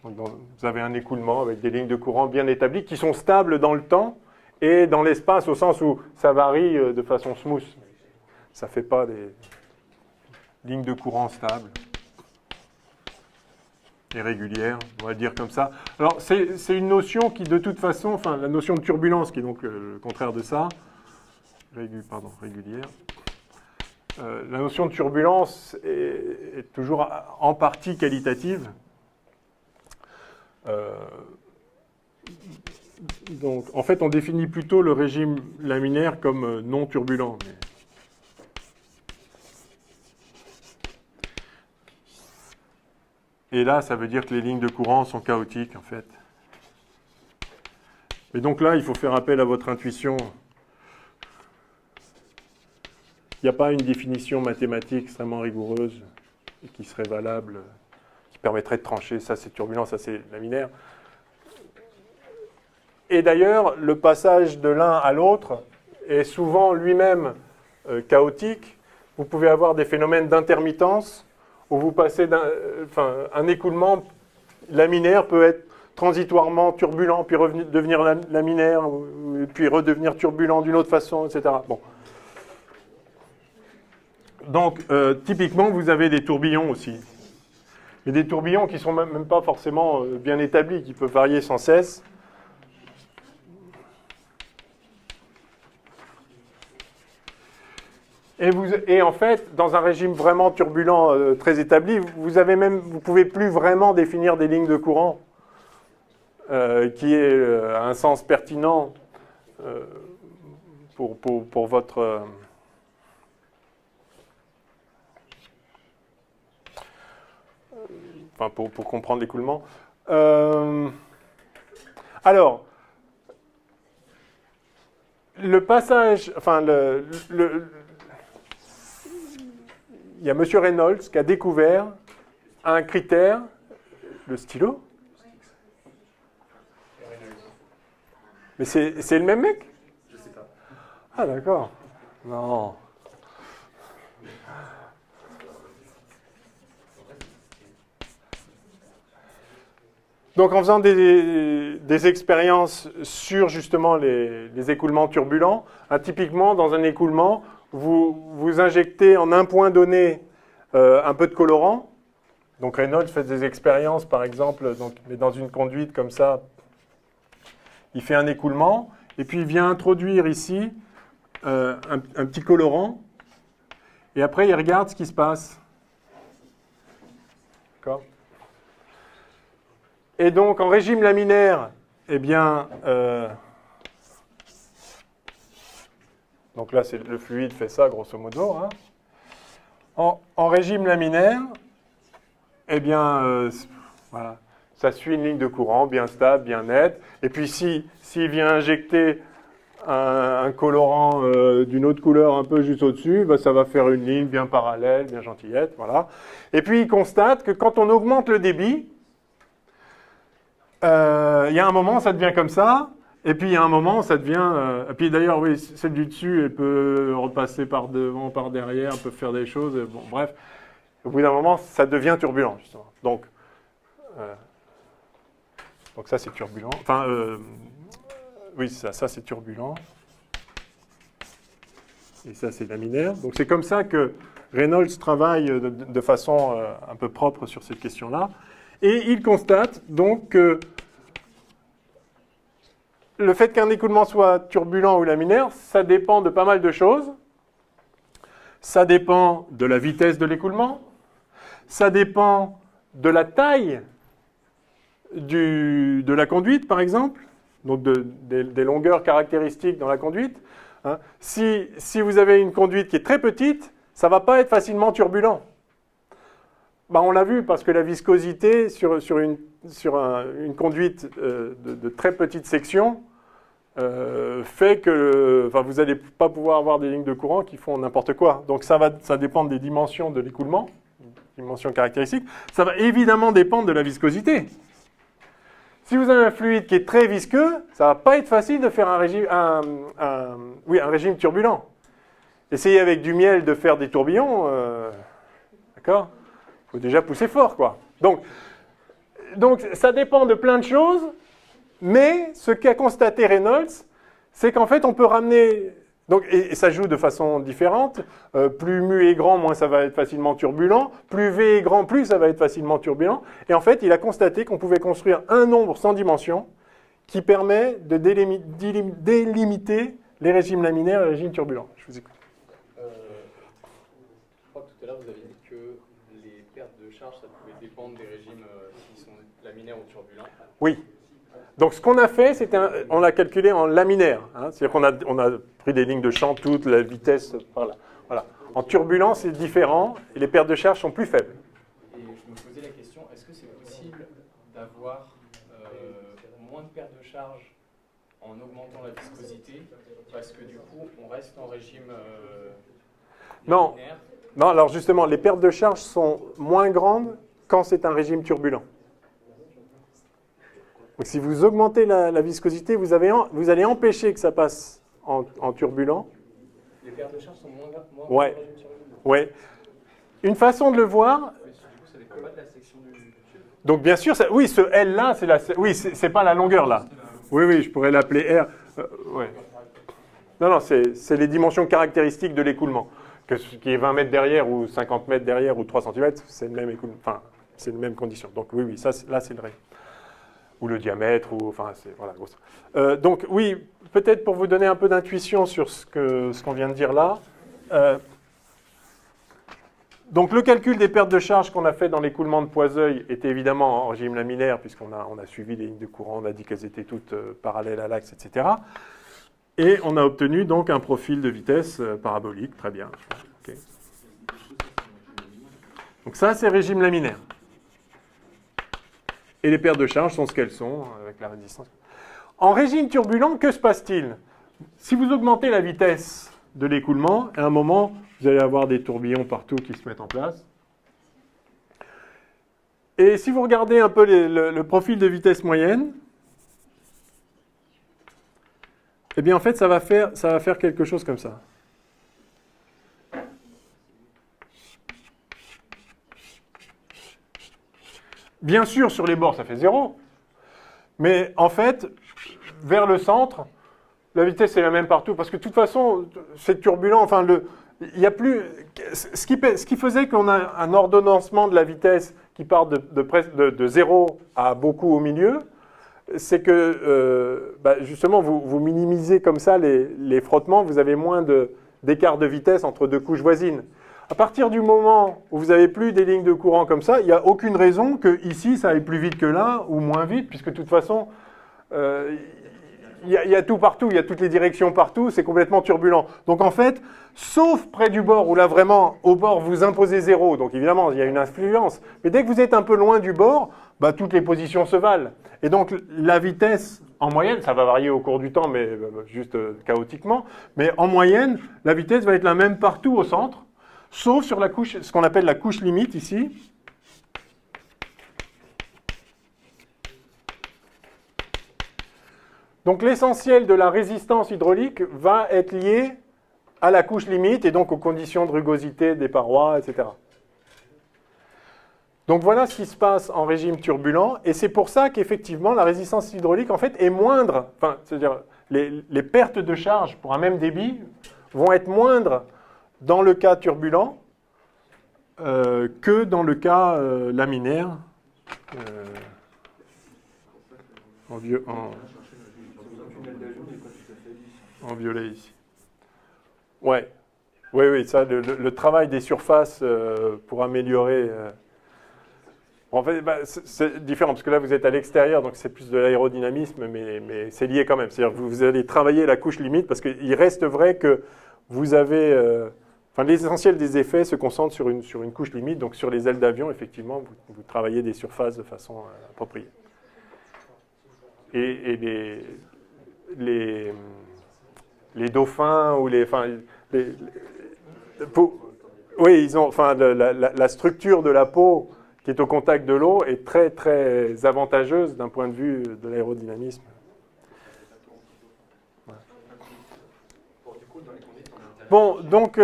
Donc, vous avez un écoulement avec des lignes de courant bien établies qui sont stables dans le temps et dans l'espace, au sens où ça varie de façon smooth. Ça ne fait pas des lignes de courant stables et régulières, on va le dire comme ça. Alors, c'est une notion qui, de toute façon, enfin, la notion de turbulence, qui est donc le contraire de ça, régulière. La notion de turbulence est toujours en partie qualitative. Donc, en fait, on définit plutôt le régime laminaire comme non turbulent. Et là, ça veut dire que les lignes de courant sont chaotiques, en fait. Et donc là, il faut faire appel à votre intuition. Il n'y a pas une définition mathématique extrêmement rigoureuse et qui serait valable, qui permettrait de trancher, ça c'est turbulent, ça c'est laminaire. Et d'ailleurs, le passage de l'un à l'autre est souvent lui-même chaotique. Vous pouvez avoir des phénomènes d'intermittence où vous passez un écoulement laminaire peut être transitoirement turbulent, puis devenir laminaire, puis redevenir turbulent d'une autre façon, etc. Bon. Donc, typiquement, vous avez des tourbillons aussi. Et des tourbillons qui ne sont même pas forcément bien établis, qui peuvent varier sans cesse. Et en fait, dans un régime vraiment turbulent, très établi, vous ne pouvez plus vraiment définir des lignes de courant qui aient un sens pertinent pour votre... pour comprendre l'écoulement. Alors, le passage, il y a M. Reynolds qui a découvert un critère, le stylo. Mais c'est le même mec? Je sais pas. Ah d'accord. Non. Donc en faisant des expériences sur justement les écoulements turbulents, typiquement dans un écoulement, vous injectez en un point donné un peu de colorant. Donc Reynolds fait des expériences par exemple, mais dans une conduite comme ça, il fait un écoulement et puis il vient introduire ici un petit colorant et après il regarde ce qui se passe. D'accord ? Et donc, en régime laminaire, eh bien, donc là, le fluide fait ça, grosso modo. Hein. En régime laminaire, eh bien, voilà, ça suit une ligne de courant bien stable, bien nette. Et puis, s'il vient injecter un colorant d'une autre couleur un peu juste au-dessus, bah, ça va faire une ligne bien parallèle, bien gentillette, voilà. Et puis, il constate que quand on augmente le débit, il y a un moment, ça devient comme ça, et puis il y a un moment, ça devient... et puis d'ailleurs, oui, celle du dessus, elle peut repasser par devant, par derrière, elle peut faire des choses, bon, bref. Au bout d'un moment, ça devient turbulent, justement. Donc ça, c'est turbulent. Enfin, oui, ça c'est turbulent. Et ça, c'est laminaire. Donc c'est comme ça que Reynolds travaille de façon un peu propre sur cette question-là. Et il constate donc que le fait qu'un écoulement soit turbulent ou laminaire, ça dépend de pas mal de choses. Ça dépend de la vitesse de l'écoulement, ça dépend de la taille de la conduite, par exemple, donc des longueurs caractéristiques dans la conduite. Hein. Si vous avez une conduite qui est très petite, ça ne va pas être facilement turbulent. On l'a vu parce que la viscosité sur une conduite de très petite section fait que vous n'allez pas pouvoir avoir des lignes de courant qui font n'importe quoi. Donc ça dépend des dimensions de l'écoulement, dimensions caractéristiques. Ça va évidemment dépendre de la viscosité. Si vous avez un fluide qui est très visqueux, ça va pas être facile de faire un régime turbulent. Essayez avec du miel de faire des tourbillons, d'accord? Il faut déjà pousser fort, quoi. Donc, ça dépend de plein de choses, mais ce qu'a constaté Reynolds, c'est qu'en fait, on peut ramener... Donc, et ça joue de façon différente. Plus mu est grand, moins ça va être facilement turbulent. Plus V est grand, plus ça va être facilement turbulent. Et en fait, il a constaté qu'on pouvait construire un nombre sans dimension qui permet de délimiter les régimes laminaires et les régimes turbulents. Je vous écoute. Je crois que tout à l'heure, vous avez dit que les pertes de charge, ça pouvait dépendre des régimes qui sont laminaires ou turbulents. Oui. Donc, ce qu'on a fait, on l'a calculé en laminaire. Hein, c'est-à-dire qu'on a pris des lignes de champ, toute la vitesse par là. Voilà. En turbulent, c'est différent et les pertes de charge sont plus faibles. Et je me posais la question, est-ce que c'est possible d'avoir moins de pertes de charge en augmentant la viscosité, parce que du coup, on reste en régime Non. laminaire? Non, alors justement, les pertes de charge sont moins grandes quand c'est un régime turbulent. Donc, si vous augmentez la viscosité, vous allez empêcher que ça passe en turbulent. Les pertes de charge sont moins Ouais. en régime turbulent. Ouais. Une façon de le voir. Mais du coup, ça dépend pas de la section du tube. Donc bien sûr, oui, ce L là, c'est pas la longueur là. Oui, je pourrais l'appeler R. Ouais. Non, c'est les dimensions caractéristiques de l'écoulement. Qui est 20 mètres derrière ou 50 mètres derrière ou 3 cm, c'est le même écoulement. Enfin, c'est la même condition. Donc oui, ça, là c'est le règle. Ou le diamètre, ou enfin, c'est voilà. Grosse. Donc oui, peut-être pour vous donner un peu d'intuition sur ce qu'on vient de dire là. Donc le calcul des pertes de charge qu'on a fait dans l'écoulement de Poiseuil était évidemment en régime laminaire, puisqu'on a suivi les lignes de courant, on a dit qu'elles étaient toutes parallèles à l'axe, etc. Et on a obtenu donc un profil de vitesse parabolique, très bien. Okay. Donc ça, c'est régime laminaire. Et les pertes de charge sont ce qu'elles sont, avec la résistance. En régime turbulent, que se passe-t-il? Si vous augmentez la vitesse de l'écoulement, à un moment, vous allez avoir des tourbillons partout qui se mettent en place. Et si vous regardez un peu le profil de vitesse moyenne, eh bien en fait, ça va faire quelque chose comme ça. Bien sûr, sur les bords, ça fait 0. Mais en fait, vers le centre, la vitesse est la même partout. Parce que de toute façon, c'est turbulent. Enfin, il y a plus. Ce qui faisait qu'on a un ordonnancement de la vitesse qui part de 0 à beaucoup au milieu, c'est que justement, vous minimisez comme ça les frottements. Vous avez moins d'écart de vitesse entre deux couches voisines. À partir du moment où vous n'avez plus des lignes de courant comme ça, il n'y a aucune raison que ici ça aille plus vite que là ou moins vite, puisque de toute façon, il y a tout partout, il y a toutes les directions partout, c'est complètement turbulent. Donc en fait, sauf près du bord, où là vraiment, au bord, vous imposez 0, donc évidemment, il y a une influence, mais dès que vous êtes un peu loin du bord, toutes les positions se valent. Et donc la vitesse, en moyenne, ça va varier au cours du temps, mais juste chaotiquement, mais en moyenne, la vitesse va être la même partout au centre, sauf sur la couche, ce qu'on appelle la couche limite ici. Donc l'essentiel de la résistance hydraulique va être lié à la couche limite et donc aux conditions de rugosité des parois, etc. Donc voilà ce qui se passe en régime turbulent, et c'est pour ça qu'effectivement la résistance hydraulique en fait est moindre, enfin, c'est-à-dire les pertes de charge pour un même débit vont être moindres dans le cas turbulent que dans le cas laminaire en violet ici. Ouais. Oui, ça, le travail des surfaces pour améliorer. En fait, c'est différent parce que là vous êtes à l'extérieur, donc c'est plus de l'aérodynamisme, mais c'est lié quand même. C'est-à-dire que vous allez travailler la couche limite parce qu'il reste vrai que vous avez. L'essentiel des effets se concentre sur une couche limite, donc sur les ailes d'avion, effectivement, vous travaillez des surfaces de façon appropriée. Et les dauphins ou oui, ils ont, la structure de la peau qui est au contact de l'eau est très très avantageuse d'un point de vue de l'aérodynamisme. Ouais. Bon, donc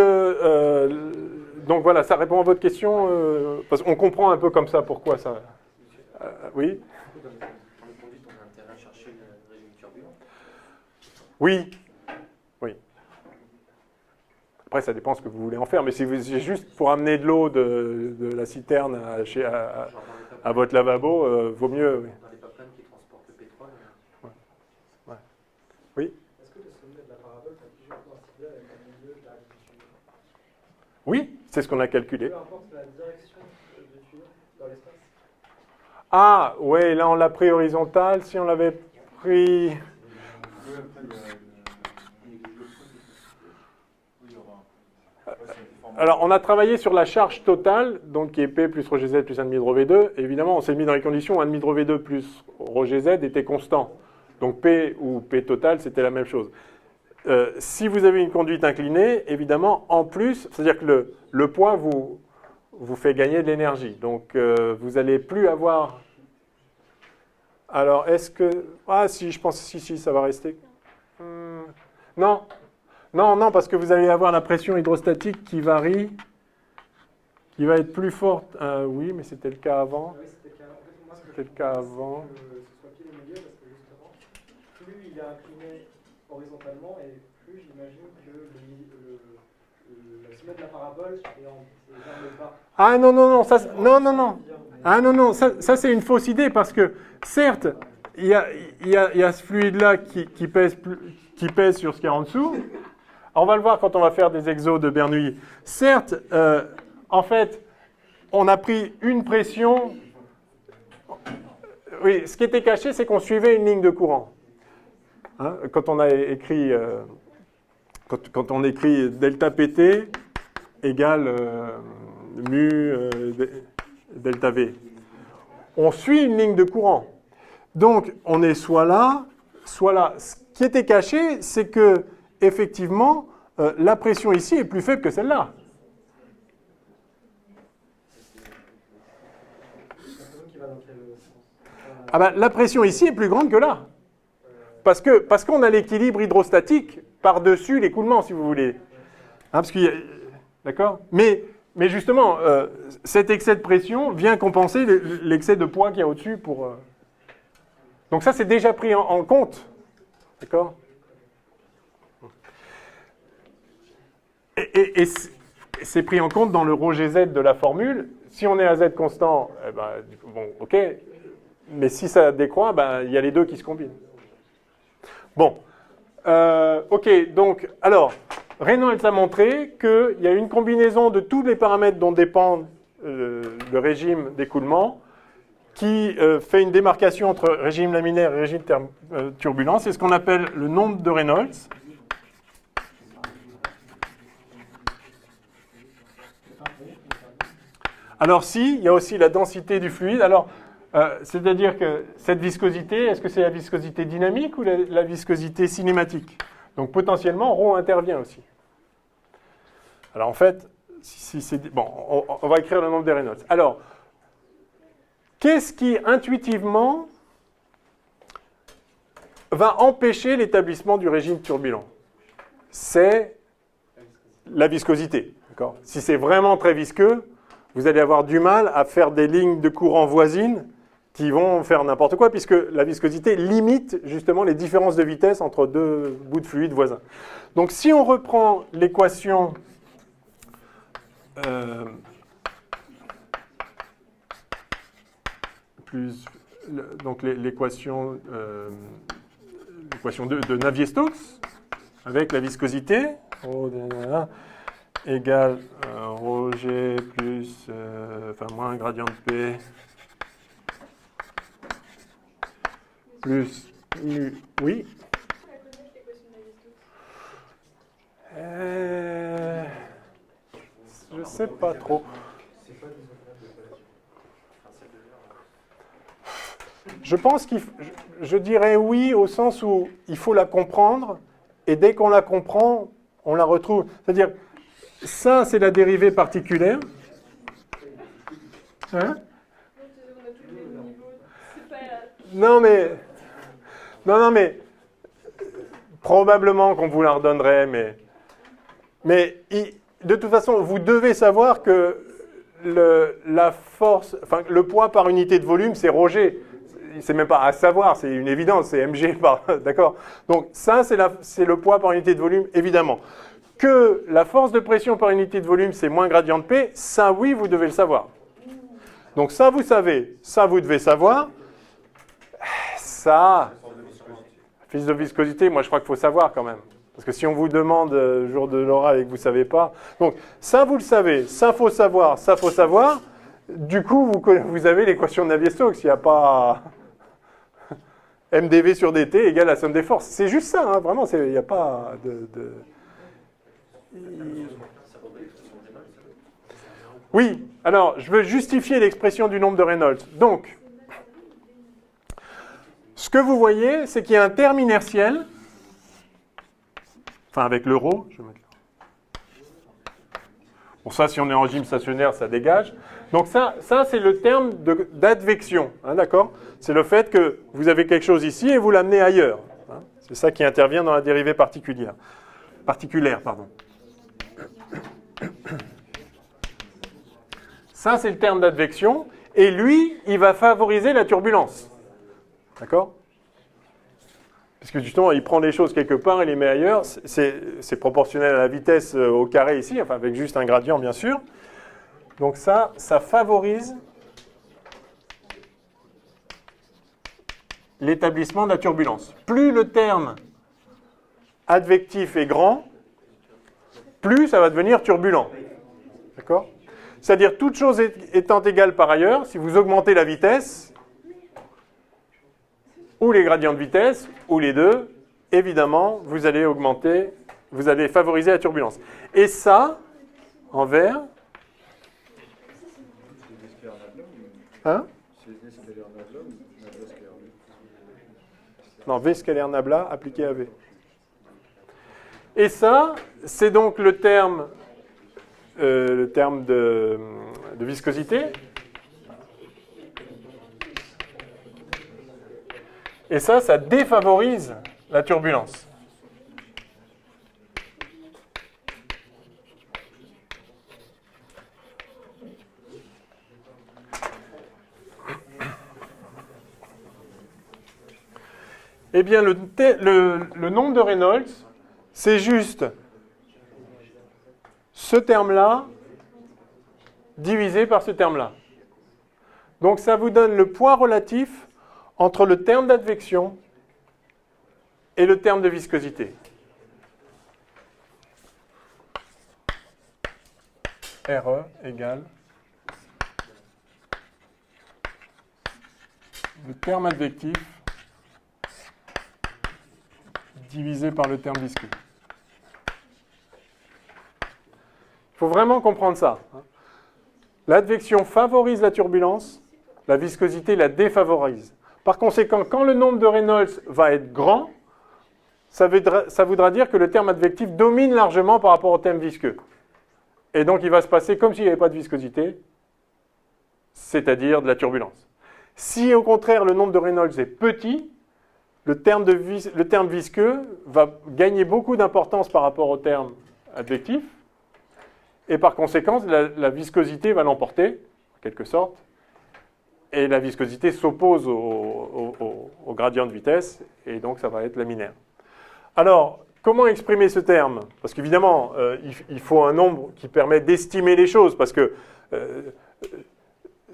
voilà, ça répond à votre question, parce qu'on comprend un peu comme ça pourquoi ça... oui ? Dans les conduites, on a intérêt à chercher une régime turbulent. Oui. Oui. Après, ça dépend ce que vous voulez en faire, mais si c'est juste pour amener de l'eau de la citerne à votre lavabo, vaut mieux. Oui. Dans les pipelines qui transportent le pétrole. Ouais. Ouais. Oui. Est-ce que le sommet de la parabole peut toujours coïncider avec un milieu de l'agriculture? Oui, c'est ce qu'on a calculé. Peu importe la direction du tuyau dans l'espace. Ah, ouais, là on l'a pris horizontal. Si on l'avait pris... Alors, on a travaillé sur la charge totale, donc qui est P plus ρ GZ plus 1,5 ρ V2. Évidemment, on s'est mis dans les conditions où 1,5 ρ V2 plus ρ GZ était constant. Donc P ou P total, c'était la même chose. Si vous avez une conduite inclinée, évidemment, en plus, c'est-à-dire que le poids vous fait gagner de l'énergie. Donc, vous n'allez plus avoir... Alors, est-ce que... Ah, si, je pense si, ça va rester. Non. Non, parce que vous allez avoir la pression hydrostatique qui varie, qui va être plus forte. Oui, mais c'était le cas avant. Ah oui, c'était le cas. En fait, moi, ce que C'était je le cas pense, avant. c'est que ce soit pile au milieu, parce que justement, plus il est incliné horizontalement, et plus j'imagine que le sommet de la parabole est vers le bas. Ah non, ça, non. Ah non, ça c'est une fausse idée, parce que, certes, il y a ce fluide-là qui pèse sur ce qu'il y a en dessous. On va le voir quand on va faire des exos de Bernoulli. Certes, en fait, on a pris une pression. Oui, ce qui était caché, c'est qu'on suivait une ligne de courant. Hein, quand on a écrit, quand on écrit delta PT égale mu delta V, on suit une ligne de courant. Donc, on est soit là, soit là. Ce qui était caché, c'est que effectivement, la pression ici est plus faible que celle-là. Ah ben, la pression ici est plus grande que là. Parce qu'on a l'équilibre hydrostatique par-dessus l'écoulement, si vous voulez. Hein, parce qu'il y a, d'accord ? Mais justement, cet excès de pression vient compenser l'excès de poids qu'il y a au-dessus pour... Donc ça, c'est déjà pris en compte. D'accord ? Et c'est pris en compte dans le ρ GZ de la formule. Si on est à Z constant, eh ben, bon, ok. Mais si ça décroît, ben, il y a les deux qui se combinent. Bon. Ok, donc, alors, Reynolds a montré qu'il y a une combinaison de tous les paramètres dont dépend le régime d'écoulement qui fait une démarcation entre régime laminaire et régime turbulent. C'est ce qu'on appelle le nombre de Reynolds. Alors si, il y a aussi la densité du fluide. Alors, c'est-à-dire que cette viscosité, est-ce que c'est la viscosité dynamique ou la viscosité cinématique? Donc potentiellement, ρ intervient aussi. Alors en fait, bon, on va écrire le nombre des Reynolds. Alors, qu'est-ce qui intuitivement va empêcher l'établissement du régime turbulent? C'est la viscosité. D'accord ? Si c'est vraiment très visqueux, vous allez avoir du mal à faire des lignes de courant voisines qui vont faire n'importe quoi, puisque la viscosité limite justement les différences de vitesse entre deux bouts de fluide voisins. Donc si on reprend l'équation donc l'équation de Navier-Stokes avec la viscosité égale ρ G plus, moins gradient de P plus mu, oui. Je sais pas trop. Je pense je dirais oui au sens où il faut la comprendre et dès qu'on la comprend, on la retrouve. C'est-à-dire, ça c'est la dérivée particulière. Hein? Non, mais probablement qu'on vous la redonnerait, de toute façon, vous devez savoir que la force, enfin, le poids par unité de volume, c'est ρg. C'est même pas à savoir, c'est une évidence, c'est mg par... D'accord? Donc ça, c'est le poids par unité de volume, évidemment. Que la force de pression par unité de volume, c'est moins gradient de P, ça, oui, vous devez le savoir. Donc ça, vous savez. Ça, vous devez savoir. Ça, fils de viscosité, moi, je crois qu'il faut savoir quand même. Parce que si on vous demande le jour de l'oral et que vous ne savez pas... Donc ça, vous le savez. Ça, faut savoir. Ça, faut savoir. Du coup, vous avez l'équation de Navier-Stokes. Il n'y a pas... MdV sur dt égale la somme des forces. C'est juste ça, hein, vraiment, il n'y a pas de... Oui, alors, je veux justifier l'expression du nombre de Reynolds. Donc, ce que vous voyez, c'est qu'il y a un terme inertiel, enfin avec l'euro, je vais mettre là. Bon, ça, si on est en régime stationnaire, ça dégage. Donc ça c'est le terme d'advection, hein, d'accord? C'est le fait que vous avez quelque chose ici et vous l'amenez ailleurs. Hein. C'est ça qui intervient dans la dérivée particulière. Ça, c'est le terme d'advection. Et lui, il va favoriser la turbulence. D'accord? Puisque justement, il prend les choses quelque part et les met ailleurs. C'est proportionnel à la vitesse au carré ici, enfin avec juste un gradient, bien sûr. Donc ça favorise l'établissement de la turbulence. Plus le terme advectif est grand, plus ça va devenir turbulent. D'accord? C'est-à-dire, toute chose étant égale par ailleurs, si vous augmentez la vitesse, ou les gradients de vitesse, ou les deux, évidemment, vous allez favoriser la turbulence. Et ça, en vert... Hein? Non, V scalaire nabla appliqué à V. Et ça, c'est donc le terme de viscosité. Et ça défavorise la turbulence. Eh bien, le nombre de Reynolds, c'est juste ce terme-là divisé par ce terme-là. Donc, ça vous donne le poids relatif entre le terme d'advection et le terme de viscosité. RE égale le terme advectif divisé par le terme visqueux. Il faut vraiment comprendre ça. L'advection favorise la turbulence, la viscosité la défavorise. Par conséquent, quand le nombre de Reynolds va être grand, ça voudra dire que le terme advectif domine largement par rapport au terme visqueux. Et donc, il va se passer comme s'il n'y avait pas de viscosité, c'est-à-dire de la turbulence. Si, au contraire, le nombre de Reynolds est petit, le terme visqueux va gagner beaucoup d'importance par rapport au terme advectif, et par conséquent, la viscosité va l'emporter, en quelque sorte, et la viscosité s'oppose au gradient de vitesse, et donc ça va être laminaire. Alors, comment exprimer ce terme? Parce qu'évidemment, il faut un nombre qui permet d'estimer les choses, parce que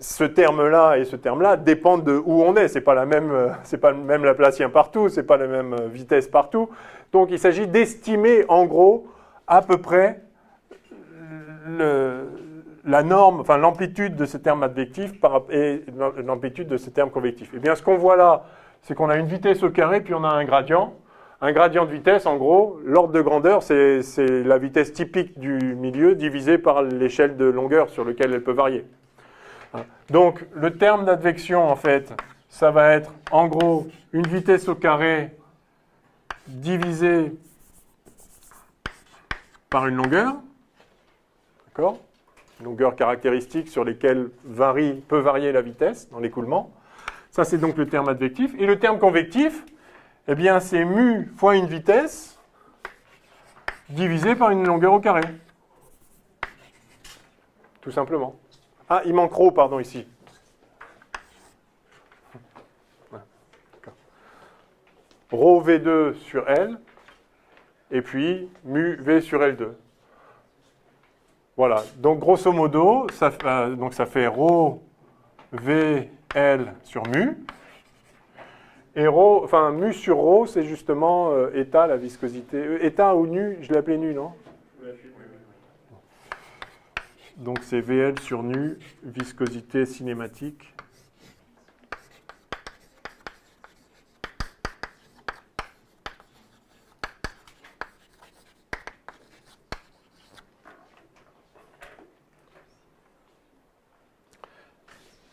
ce terme-là et ce terme-là dépendent de où on est. C'est pas le même Laplacien partout, c'est pas la même vitesse partout. Donc, il s'agit d'estimer, en gros, à peu près la norme, enfin l'amplitude de ce terme advectif et l'amplitude de ce terme convectif. Eh bien, ce qu'on voit là, c'est qu'on a une vitesse au carré, puis on a un gradient. Un gradient de vitesse, en gros, l'ordre de grandeur, c'est la vitesse typique du milieu divisée par l'échelle de longueur sur laquelle elle peut varier. Donc, le terme d'advection, en fait, ça va être, en gros, une vitesse au carré divisée par une longueur. D'accord? Une longueur caractéristique sur lesquelles peut varier la vitesse dans l'écoulement. Ça, c'est donc le terme advectif. Et le terme convectif, eh bien, c'est mu fois une vitesse divisé par une longueur au carré. Tout simplement. Ah, il manque ρ, pardon, ici. Rho V2 sur L, et puis mu V sur L2. Voilà, donc grosso modo, ça fait ρ V L sur mu. Et mu sur ρ, c'est justement état, la viscosité. État ou nu, je l'ai appelé nu, non? Donc c'est VL sur nu, viscosité cinématique.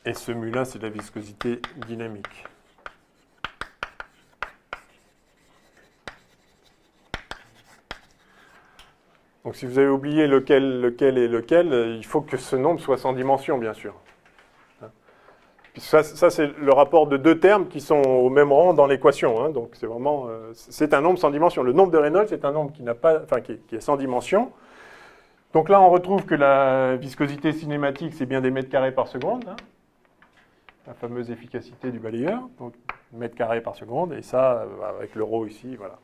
Et ce mu-là, c'est la viscosité dynamique. Donc si vous avez oublié lequel et lequel, il faut que ce nombre soit sans dimension, bien sûr. Ça c'est le rapport de deux termes qui sont au même rang dans l'équation. Donc c'est vraiment, c'est un nombre sans dimension. Le nombre de Reynolds, c'est un nombre qui est sans dimension. Donc là, on retrouve que la viscosité cinématique, c'est bien des mètres carrés par seconde. La fameuse efficacité du balayeur, donc mètres carrés par seconde. Et ça, avec le ρ ici, voilà.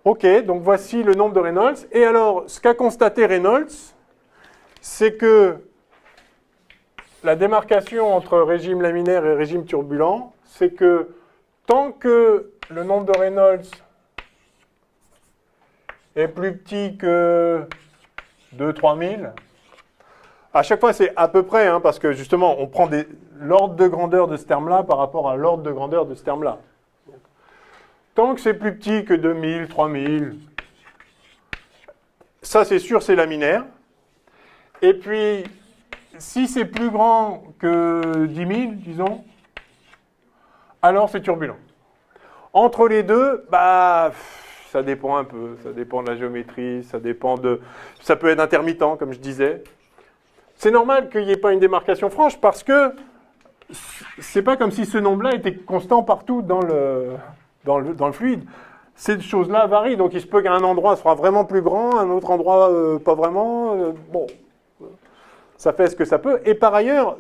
Ok, donc voici le nombre de Reynolds. Et alors, ce qu'a constaté Reynolds, c'est que la démarcation entre régime laminaire et régime turbulent, c'est que tant que le nombre de Reynolds est plus petit que 2-3000, à chaque fois c'est à peu près, parce que justement on prend l'ordre de grandeur de ce terme-là par rapport à l'ordre de grandeur de ce terme-là. Tant que c'est plus petit que 2000, 3000, ça c'est sûr, c'est laminaire. Et puis, si c'est plus grand que 10 000, disons, alors c'est turbulent. Entre les deux, ça dépend un peu. Ça dépend de la géométrie, ça peut être intermittent, comme je disais. C'est normal qu'il n'y ait pas une démarcation franche parce que c'est pas comme si ce nombre-là était constant partout dans le fluide. Ces choses-là varient, donc il se peut qu'un endroit soit vraiment plus grand, un autre endroit pas vraiment. Bon, ça fait ce que ça peut. Et par ailleurs,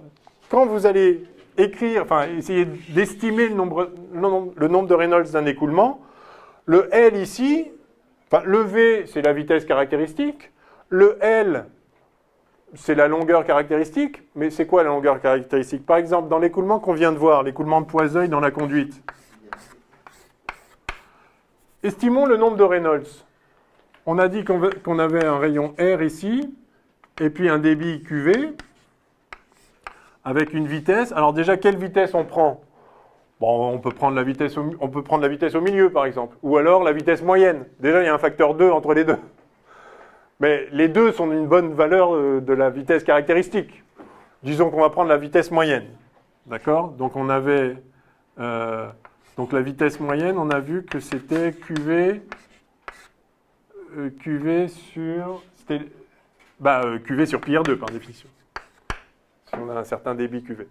quand vous allez essayer d'estimer le nombre de Reynolds d'un écoulement, le L ici, le V, c'est la vitesse caractéristique, le L, c'est la longueur caractéristique, mais c'est quoi la longueur caractéristique? Par exemple, dans l'écoulement qu'on vient de voir, l'écoulement de Poiseuil dans la conduite. Estimons le nombre de Reynolds. On a dit qu'on avait un rayon R ici, et puis un débit QV, avec une vitesse. Alors déjà, quelle vitesse on prend? Bon, on peut prendre la vitesse au milieu, par exemple. Ou alors la vitesse moyenne. Déjà, il y a un facteur 2 entre les deux. Mais les deux sont une bonne valeur de la vitesse caractéristique. Disons qu'on va prendre la vitesse moyenne. D'accord? Donc on avait... donc la vitesse moyenne, on a vu que c'était QV sur... QV sur πr2 par définition. Si on a un certain débit QV.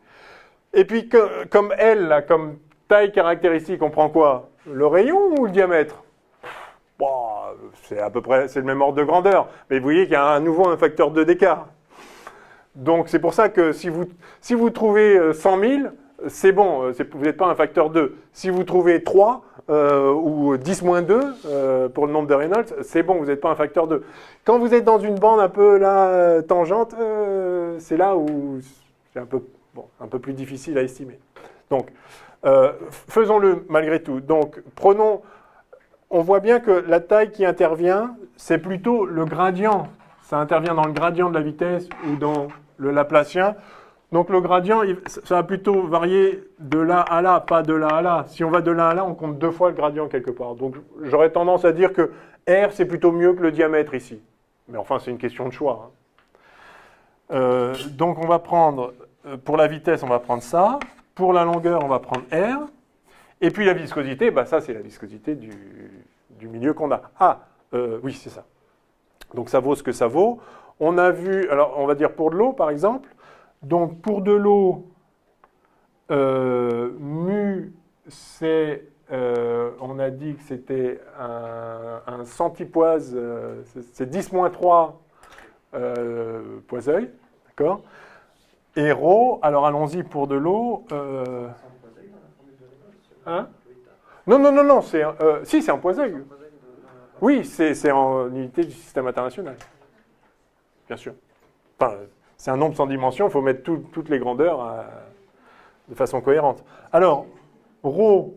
Et puis comme L, là, comme taille caractéristique, on prend quoi? Le rayon ou le diamètre? C'est à peu près le même ordre de grandeur. Mais vous voyez qu'il y a à nouveau un facteur 2 d'écart. Donc c'est pour ça que si vous trouvez 100 000, c'est bon, vous n'êtes pas un facteur 2. Si vous trouvez 3 ou 10 moins 2 pour le nombre de Reynolds, c'est bon, vous n'êtes pas un facteur 2. Quand vous êtes dans une bande un peu là, tangente, c'est là où c'est un peu plus difficile à estimer. Donc, faisons-le malgré tout. Donc, on voit bien que la taille qui intervient, c'est plutôt le gradient. Ça intervient dans le gradient de la vitesse ou dans le Laplacien. Donc le gradient, ça va plutôt varier de là à là, pas de là à là. Si on va de là à là, on compte 2 fois le gradient quelque part. Donc j'aurais tendance à dire que R, c'est plutôt mieux que le diamètre ici. Mais enfin, c'est une question de choix. Donc on va prendre, pour la vitesse, on va prendre ça. Pour la longueur, on va prendre R. Et puis la viscosité, ça c'est la viscosité du milieu qu'on a. Oui, c'est ça. Donc ça vaut ce que ça vaut. On a vu, alors on va dire pour de l'eau par exemple. Donc pour de l'eau, mu, c'est, on a dit que c'était un centipoise, c'est 10-3 poiseuil, d'accord? Et rho, alors allons-y pour de l'eau. Hein? Non, si, c'est en poiseuil. Oui, c'est en unité du système international. Bien sûr. Enfin, c'est un nombre sans dimension, il faut mettre toutes les grandeurs de façon cohérente. Alors, rho,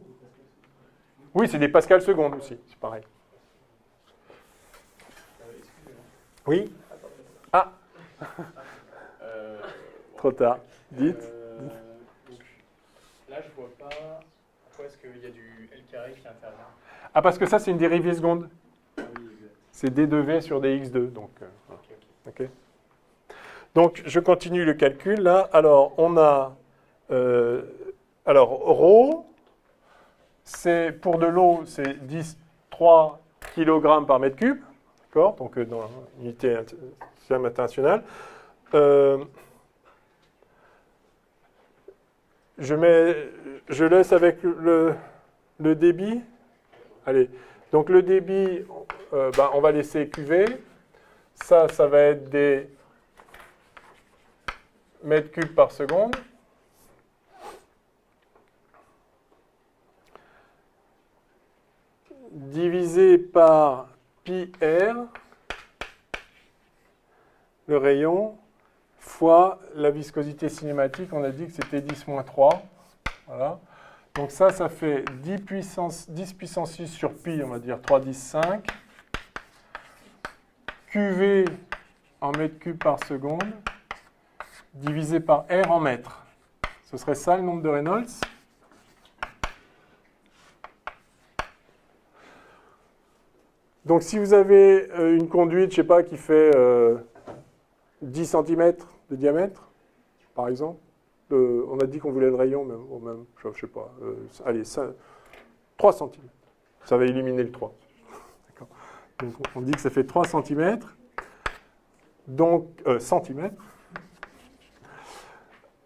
oui, c'est des pascals secondes aussi, c'est pareil. Oui? Ah! Trop tard. Dites. Donc, là, je vois pas pourquoi est-ce qu'il y a du L carré qui intervient. Ah, parce que ça, c'est une dérivée seconde. C'est d2v sur dx2. Donc, voilà. Ok. Donc, je continue le calcul. Là, alors, on a... alors, rho, c'est, pour de l'eau, c'est 3 kg par mètre cube. D'accord? Donc, dans l'unité système international. Je laisse avec le débit. Allez, donc le débit, on va laisser QV. Ça va être des mètres cubes par seconde. Divisé par pi r, le rayon, fois la viscosité cinématique, on a dit que c'était 10-3. Voilà. Donc ça fait 10 puissance 6 sur pi, on va dire 3, 10, 5. QV en mètres cubes par seconde, divisé par R en mètres. Ce serait ça le nombre de Reynolds. Donc si vous avez une conduite, je ne sais pas, qui fait 10 cm de diamètre, par exemple, on a dit qu'on voulait le rayon, même je ne sais pas, allez, 3 cm. Ça va éliminer le 3. D'accord. Donc on dit que ça fait 3 cm. Donc, centimètres.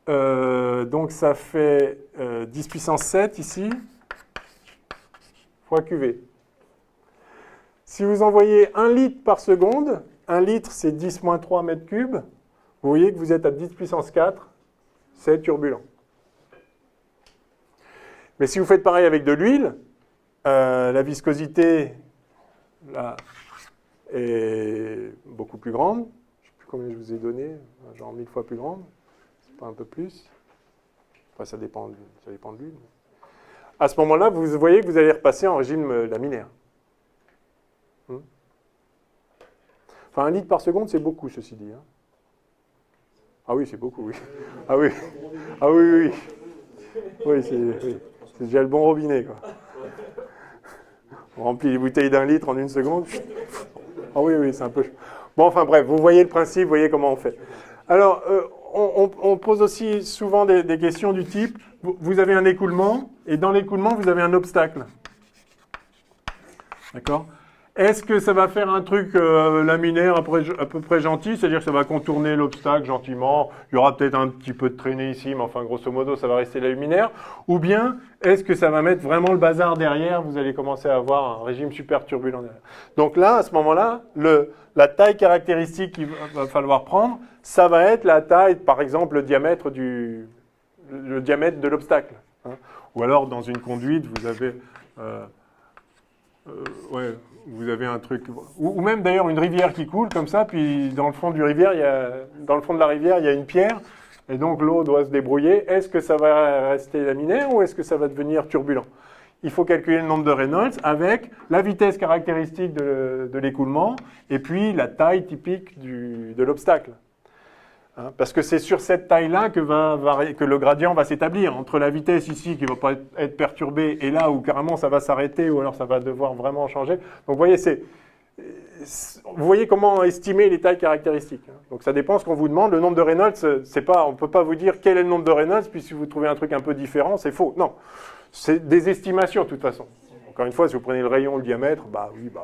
Donc ça fait 10 puissance 7 ici, fois QV. Si vous envoyez 1 litre par seconde, 1 litre c'est 10-3 mètres cubes, vous voyez que vous êtes à 10 puissance 4, c'est turbulent. Mais si vous faites pareil avec de l'huile, la viscosité là, est beaucoup plus grande. Je ne sais plus combien je vous ai donné, genre 1000 fois plus grande, c'est pas un peu plus. Enfin, ça dépend de l'huile. À ce moment-là, vous voyez que vous allez repasser en régime laminaire. Enfin, 1 litre par seconde, c'est beaucoup, ceci dit. Hein. Ah oui, c'est beaucoup, oui. Ah oui, ah oui, oui. Oui, c'est déjà le bon robinet, quoi. On remplit les bouteilles d'1 litre en 1 seconde. Ah oui, oui, c'est un peu... Bon, enfin bref, vous voyez le principe, vous voyez comment on fait. Alors, on pose aussi souvent des questions du type, vous avez un écoulement, et dans l'écoulement, vous avez un obstacle. D'accord ? Est-ce que ça va faire un truc laminaire à peu près gentil, c'est-à-dire que ça va contourner l'obstacle gentiment, il y aura peut-être un petit peu de traînée ici, mais enfin grosso modo ça va rester laminaire, ou bien est-ce que ça va mettre vraiment le bazar derrière, vous allez commencer à avoir un régime super turbulent derrière. Donc là, à ce moment-là, la taille caractéristique qu'il va falloir prendre, ça va être la taille, par exemple, le diamètre de l'obstacle. Hein. Ou alors dans une conduite, vous avez... vous avez un truc, ou même d'ailleurs une rivière qui coule comme ça, puis dans le fond de la rivière, il y a une pierre, et donc l'eau doit se débrouiller. Est-ce que ça va rester laminaire ou est-ce que ça va devenir turbulent? Il faut calculer le nombre de Reynolds avec la vitesse caractéristique de l'écoulement et puis la taille typique de l'obstacle. Hein, parce que c'est sur cette taille-là que le gradient va s'établir, entre la vitesse ici qui ne va pas être perturbée et là où carrément ça va s'arrêter ou alors ça va devoir vraiment changer. Donc vous voyez comment estimer les tailles caractéristiques. Hein. Donc ça dépend ce qu'on vous demande. Le nombre de Reynolds, on ne peut pas vous dire quel est le nombre de Reynolds, puis si vous trouvez un truc un peu différent, c'est faux. Non, c'est des estimations de toute façon. Encore une fois, si vous prenez le rayon, le diamètre,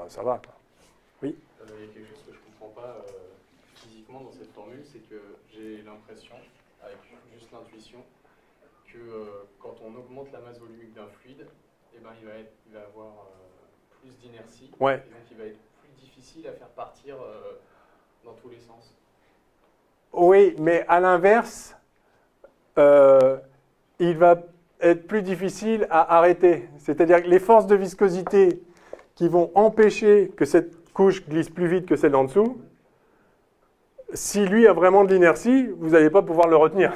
ça va. Quoi. Oui. Il y a quelque chose que je ne comprends pas physiquement dans cette formule, c'est que j'ai l'impression, avec juste l'intuition, que quand on augmente la masse volumique d'un fluide, eh ben, il va avoir plus d'inertie, Ouais. et donc il va être plus difficile à faire partir dans tous les sens. Oui, mais à l'inverse, il va être plus difficile à arrêter. C'est-à-dire que les forces de viscosité qui vont empêcher que cette couche glisse plus vite que celle d'en dessous, si lui a vraiment de l'inertie, vous n'allez pas pouvoir le retenir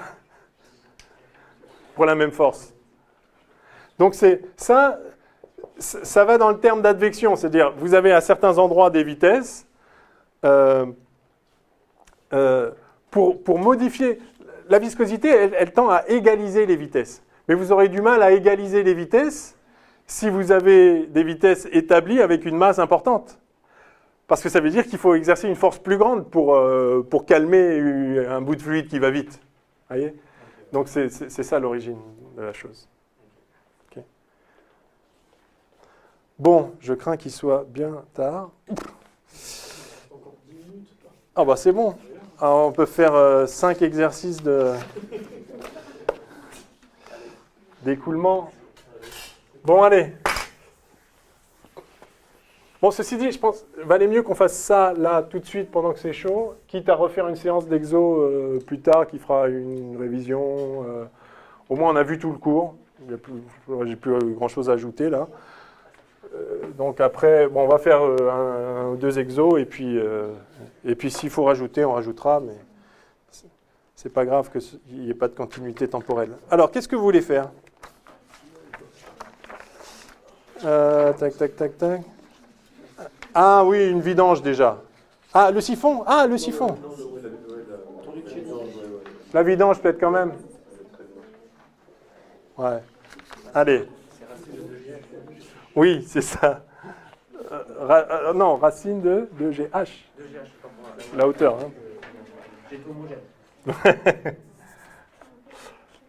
pour la même force. Donc ça va dans le terme d'advection, c'est-à-dire vous avez à certains endroits des vitesses pour modifier. La viscosité, elle tend à égaliser les vitesses. Mais vous aurez du mal à égaliser les vitesses si vous avez des vitesses établies avec une masse importante. Parce que ça veut dire qu'il faut exercer une force plus grande pour calmer un bout de fluide qui va vite. Voyez ? Donc c'est ça l'origine de la chose. Okay. Bon, je crains qu'il soit bien tard. Encore 10 minutes. Ah bah c'est bon. Alors, on peut faire 5 exercices d'écoulement. Bon, allez. Bon, ceci dit, je pense qu'il valait mieux qu'on fasse ça là tout de suite pendant que c'est chaud, quitte à refaire une séance d'exo plus tard qui fera une révision. Au moins, on a vu tout le cours. J'ai plus grand-chose à ajouter là. Donc après, bon, on va faire un ou deux exos et puis s'il faut rajouter, on rajoutera, mais c'est pas grave qu'il n'y ait pas de continuité temporelle. Alors, qu'est-ce que vous voulez faire ? Tac, tac, tac, tac. Ah oui, une vidange déjà. Ah, le siphon ? Ah, le siphon. La vidange peut-être quand même. Ouais. Allez. Oui, c'est ça. Non, racine de GH. La hauteur. Hein.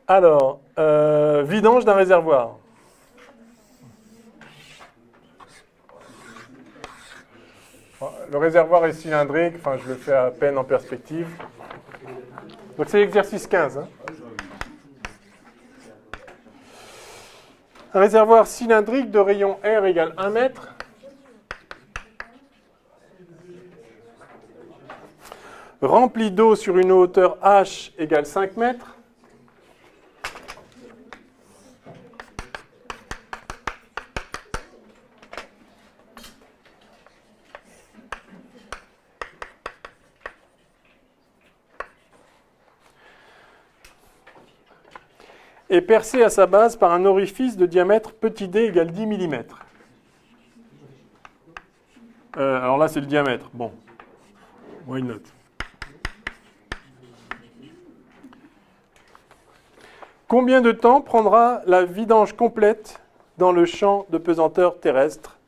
Alors, vidange d'un réservoir. Le réservoir est cylindrique, enfin je le fais à peine en perspective. Donc c'est l'exercice 15. Hein. Un réservoir cylindrique de rayon R égale 1 mètre. Rempli d'eau sur une hauteur H égale 5 mètres. Et percé à sa base par un orifice de diamètre petit d égale 10 mm. Alors là, c'est le diamètre. Bon, why not? Combien de temps prendra la vidange complète dans le champ de pesanteur terrestre?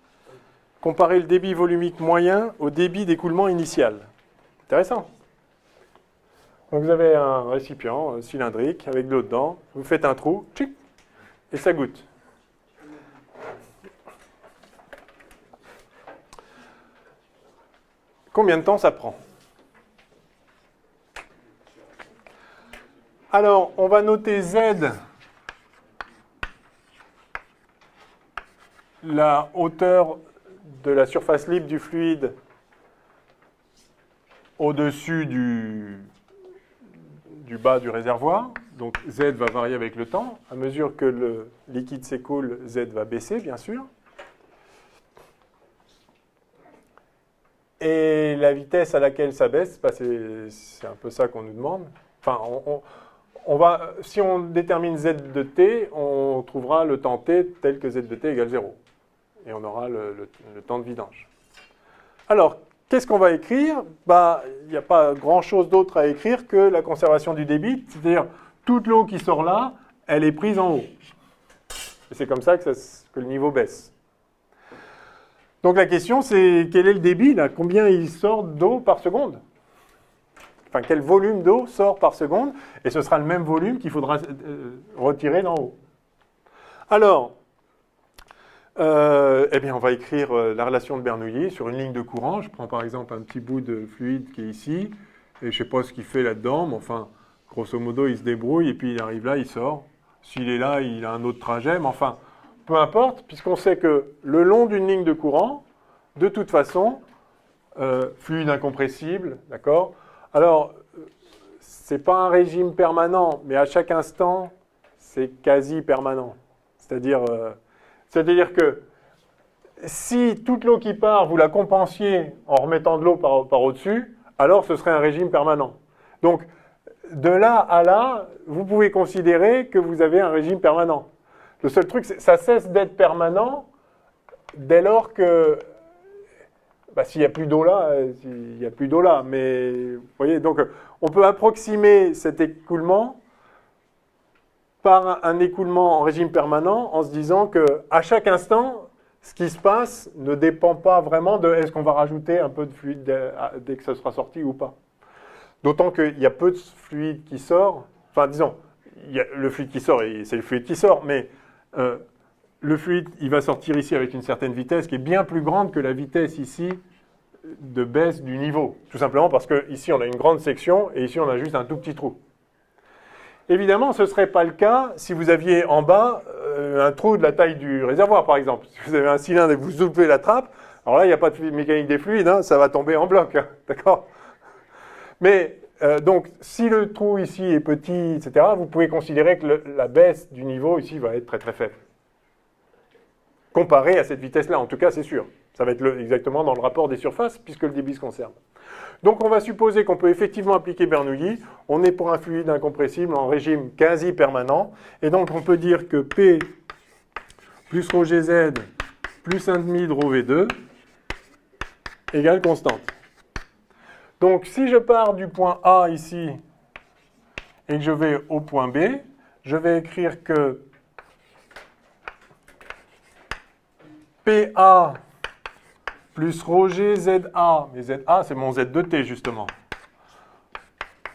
Comparer le débit volumique moyen au débit d'écoulement initial. Intéressant. Donc vous avez un récipient cylindrique avec de l'eau dedans, vous faites un trou, tchic, et ça goutte. Combien de temps ça prend? Alors, on va noter Z, la hauteur de la surface libre du fluide au-dessus du bas du réservoir. Donc Z va varier avec le temps. À mesure que le liquide s'écoule, Z va baisser, bien sûr. Et la vitesse à laquelle ça baisse, bah c'est un peu ça qu'on nous demande. Enfin, si on détermine Z de t, on trouvera le temps t tel que Z de t égale 0. Et on aura le temps de vidange. Alors, qu'est-ce qu'on va écrire? Il n'y a pas grand-chose d'autre à écrire que la conservation du débit, c'est-à-dire toute l'eau qui sort là, elle est prise en haut. Et c'est comme ça que le niveau baisse. Donc la question, c'est quel est le débit là? Combien il sort d'eau par seconde? Enfin, quel volume d'eau sort par seconde? Et ce sera le même volume qu'il faudra retirer d'en haut. Alors, eh bien, on va écrire la relation de Bernoulli sur une ligne de courant. Je prends par exemple un petit bout de fluide qui est ici, et je ne sais pas ce qu'il fait là-dedans, mais enfin, grosso modo, il se débrouille, et puis il arrive là, il sort. S'il est là, il a un autre trajet, mais enfin, peu importe, puisqu'on sait que le long d'une ligne de courant, de toute façon, fluide incompressible, d'accord? Alors, c'est pas un régime permanent, mais à chaque instant, c'est quasi permanent. C'est-à-dire que si toute l'eau qui part, vous la compensiez en remettant de l'eau par au-dessus, alors ce serait un régime permanent. Donc, de là à là, vous pouvez considérer que vous avez un régime permanent. Le seul truc, c'est que ça cesse d'être permanent dès lors que, s'il n'y a plus d'eau là, il n'y a plus d'eau là. Mais, vous voyez, donc, on peut approximer cet écoulement par un écoulement en régime permanent en se disant qu'à chaque instant, ce qui se passe ne dépend pas vraiment de est-ce qu'on va rajouter un peu de fluide dès que ça sera sorti ou pas. D'autant qu'il y a peu de fluide qui sort. Enfin, disons, le fluide qui sort, c'est le fluide qui sort, mais le fluide, il va sortir ici avec une certaine vitesse qui est bien plus grande que la vitesse ici de baisse du niveau. Tout simplement parce qu'ici, on a une grande section et ici, on a juste un tout petit trou. Évidemment, ce ne serait pas le cas si vous aviez en bas un trou de la taille du réservoir, par exemple. Si vous avez un cylindre et que vous soulevez la trappe, alors là, il n'y a pas de mécanique des fluides, hein, ça va tomber en bloc, hein, d'accord? Mais donc, si le trou ici est petit, etc., vous pouvez considérer que la baisse du niveau ici va être très très faible. Comparé à cette vitesse-là, en tout cas, c'est sûr. Ça va être exactement dans le rapport des surfaces, puisque le débit se conserve. Donc, on va supposer qu'on peut effectivement appliquer Bernoulli. On est pour un fluide incompressible en régime quasi permanent. Et donc, on peut dire que P plus ρ GZ plus 1,5 de ρ V2 égale constante. Donc, si je pars du point A ici et que je vais au point B, je vais écrire que PA plus ρg ZA, mais ZA c'est mon Z de T justement,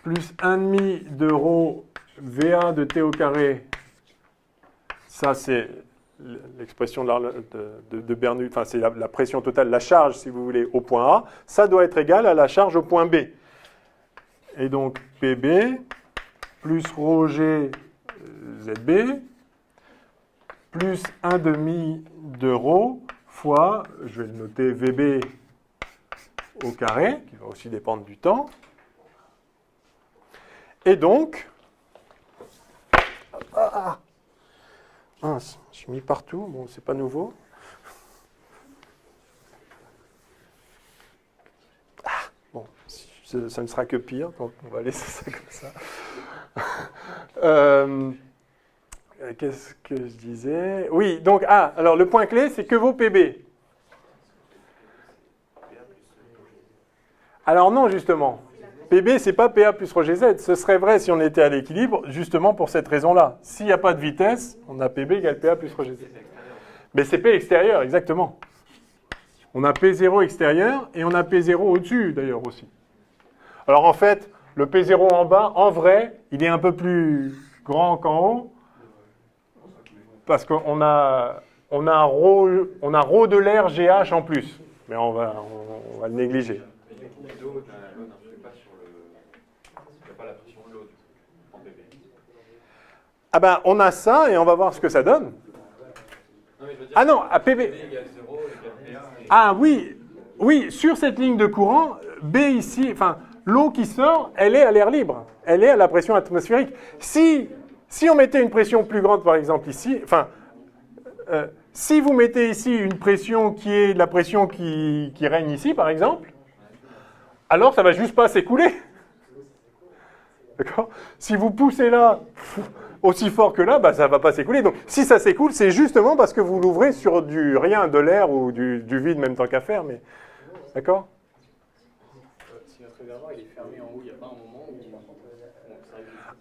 plus 1,5 de ρ VA de T au carré, ça c'est l'expression de Bernoulli, enfin c'est la pression totale, la charge si vous voulez au point A, ça doit être égal à la charge au point B. Et donc PB plus ρg ZB plus 1,5 de ρ fois, je vais le noter VB au carré, qui va aussi dépendre du temps. Et donc, j'ai mis partout, bon, c'est pas nouveau. Bon, ça ne sera que pire, donc on va laisser ça comme ça. Qu'est-ce que je disais? Oui, donc, alors le point clé, c'est que vaut PB? Alors non, justement. PB, c'est pas PA plus ρGZ. Ce serait vrai si on était à l'équilibre, justement pour cette raison-là. S'il n'y a pas de vitesse, on a PB égale PA plus ρGZ. Mais c'est P extérieur, exactement. On a P0 extérieur et on a P0 au-dessus, d'ailleurs, aussi. Alors en fait, le P0 en bas, en vrai, il est un peu plus grand qu'en haut, parce qu'on a ρ de l'air GH en plus. Mais on va le négliger. L'eau n'influe pas sur le... Il n'y a pas la pression de l'eau en PB. Ah ben, on a ça et on va voir ce que ça donne. Non, mais je veux dire, Ah non, à PB. PB égale 0 égale PA. Ah oui, sur cette ligne de courant, B ici, enfin, l'eau qui sort, elle est à l'air libre. Elle est à la pression atmosphérique. Si on mettait une pression plus grande, par exemple ici, enfin, si vous mettez ici une pression qui est la pression qui règne ici, par exemple, alors ça ne va juste pas s'écouler. D'accord? Si vous poussez là aussi fort que là, ça ne va pas s'écouler. Donc si ça s'écoule, c'est justement parce que vous l'ouvrez sur du rien, de l'air ou du vide, même tant qu'à faire. Mais... D'accord? Si notre réservoir il est fermé en haut, il n'y a pas un moment où...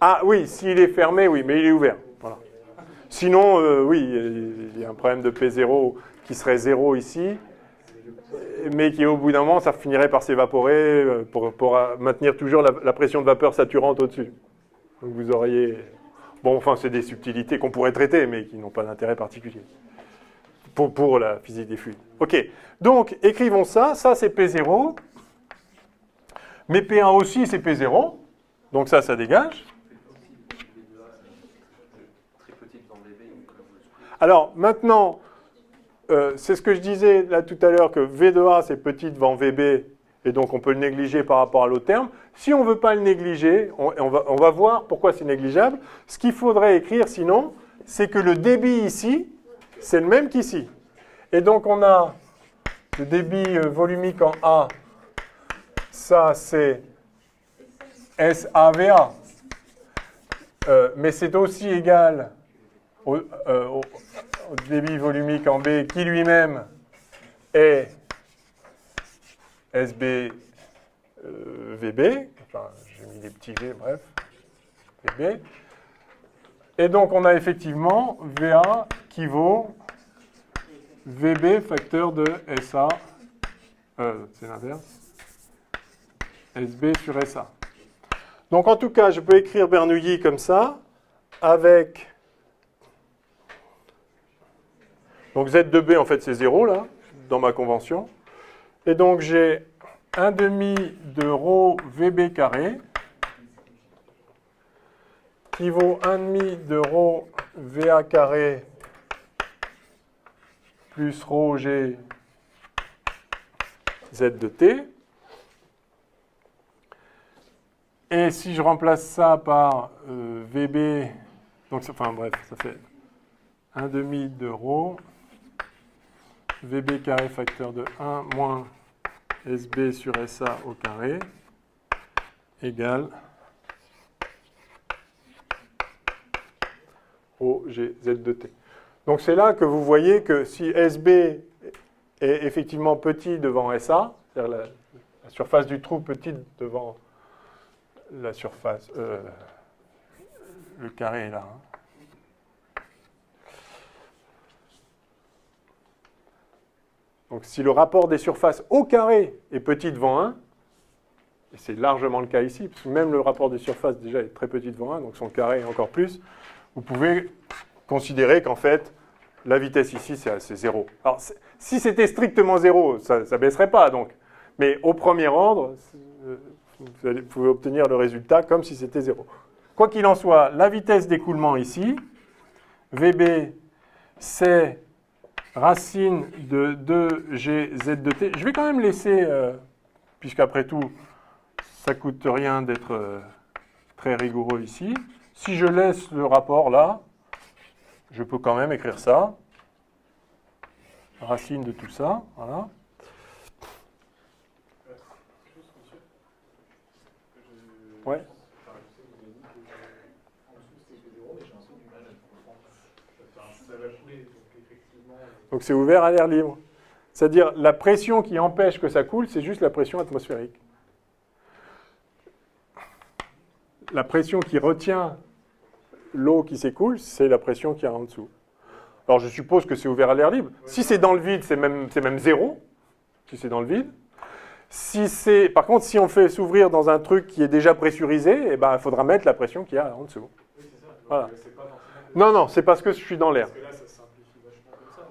Ah oui, s'il est fermé, oui, mais il est ouvert. Voilà. Sinon, oui, il y a un problème de P0 qui serait 0 ici, mais qui au bout d'un moment, ça finirait par s'évaporer pour maintenir toujours la pression de vapeur saturante au-dessus. Donc vous auriez... Bon, enfin, c'est des subtilités qu'on pourrait traiter, mais qui n'ont pas d'intérêt particulier pour la physique des fluides. OK, donc écrivons ça. Ça, c'est P0. Mais P1 aussi, c'est P0. Donc ça dégage. Très peu Alors, maintenant, c'est ce que je disais là tout à l'heure, que V de A, c'est petit devant VB, et donc on peut le négliger par rapport à l'autre terme. Si on ne veut pas le négliger, on va voir pourquoi c'est négligeable. Ce qu'il faudrait écrire sinon, c'est que le débit ici, c'est le même qu'ici. Et donc on a le débit volumique en A, ça c'est SAVA. Mais c'est aussi égal au débit volumique en B qui lui-même est SB VB. Enfin, j'ai mis des petits V, bref. VB. Et donc, on a effectivement VA qui vaut VB facteur de SA. C'est l'inverse. SB sur SA. Donc, en tout cas, je peux écrire Bernoulli comme ça, avec... Donc, Z de B, en fait, c'est 0, là, dans ma convention. Et donc, j'ai 1/2 de ρ VB carré, qui vaut 1/2 de ρ VA carré plus ρ G Z de T. Et si je remplace ça par VB, donc enfin bref, ça fait 1/2 de ρ VB carré facteur de 1 moins SB sur SA au carré égale OG Z de T. Donc c'est là que vous voyez que si SB est effectivement petit devant SA, c'est-à-dire la surface du trou petite devant la surface, le carré est là. Donc si le rapport des surfaces au carré est petit devant 1, et c'est largement le cas ici, parce que même le rapport des surfaces déjà est très petit devant 1, donc son carré est encore plus, vous pouvez considérer qu'en fait, la vitesse ici, c'est 0. Alors si c'était strictement 0, ça ne baisserait pas, donc. Mais au premier ordre, vous pouvez obtenir le résultat comme si c'était 0. Quoi qu'il en soit, la vitesse d'écoulement ici, VB, c'est racine de 2GZ de T. Je vais quand même laisser, puisqu'après tout, ça ne coûte rien d'être très rigoureux ici. Si je laisse le rapport là, je peux quand même écrire ça. Racine de tout ça, voilà. Ouais. Donc c'est ouvert à l'air libre. C'est-à-dire la pression qui empêche que ça coule, c'est juste la pression atmosphérique. La pression qui retient l'eau qui s'écoule, c'est la pression qu'il y a en dessous. Alors je suppose que c'est ouvert à l'air libre. Si c'est dans le vide, c'est même 0. Si c'est dans le vide. Par contre, si on fait s'ouvrir dans un truc qui est déjà pressurisé, eh ben, il faudra mettre la pression qu'il y a en dessous. Oui, c'est ça. Voilà. C'est pas forcément... Non, c'est parce que je suis dans l'air. Parce que là, ça simplifie vachement comme ça.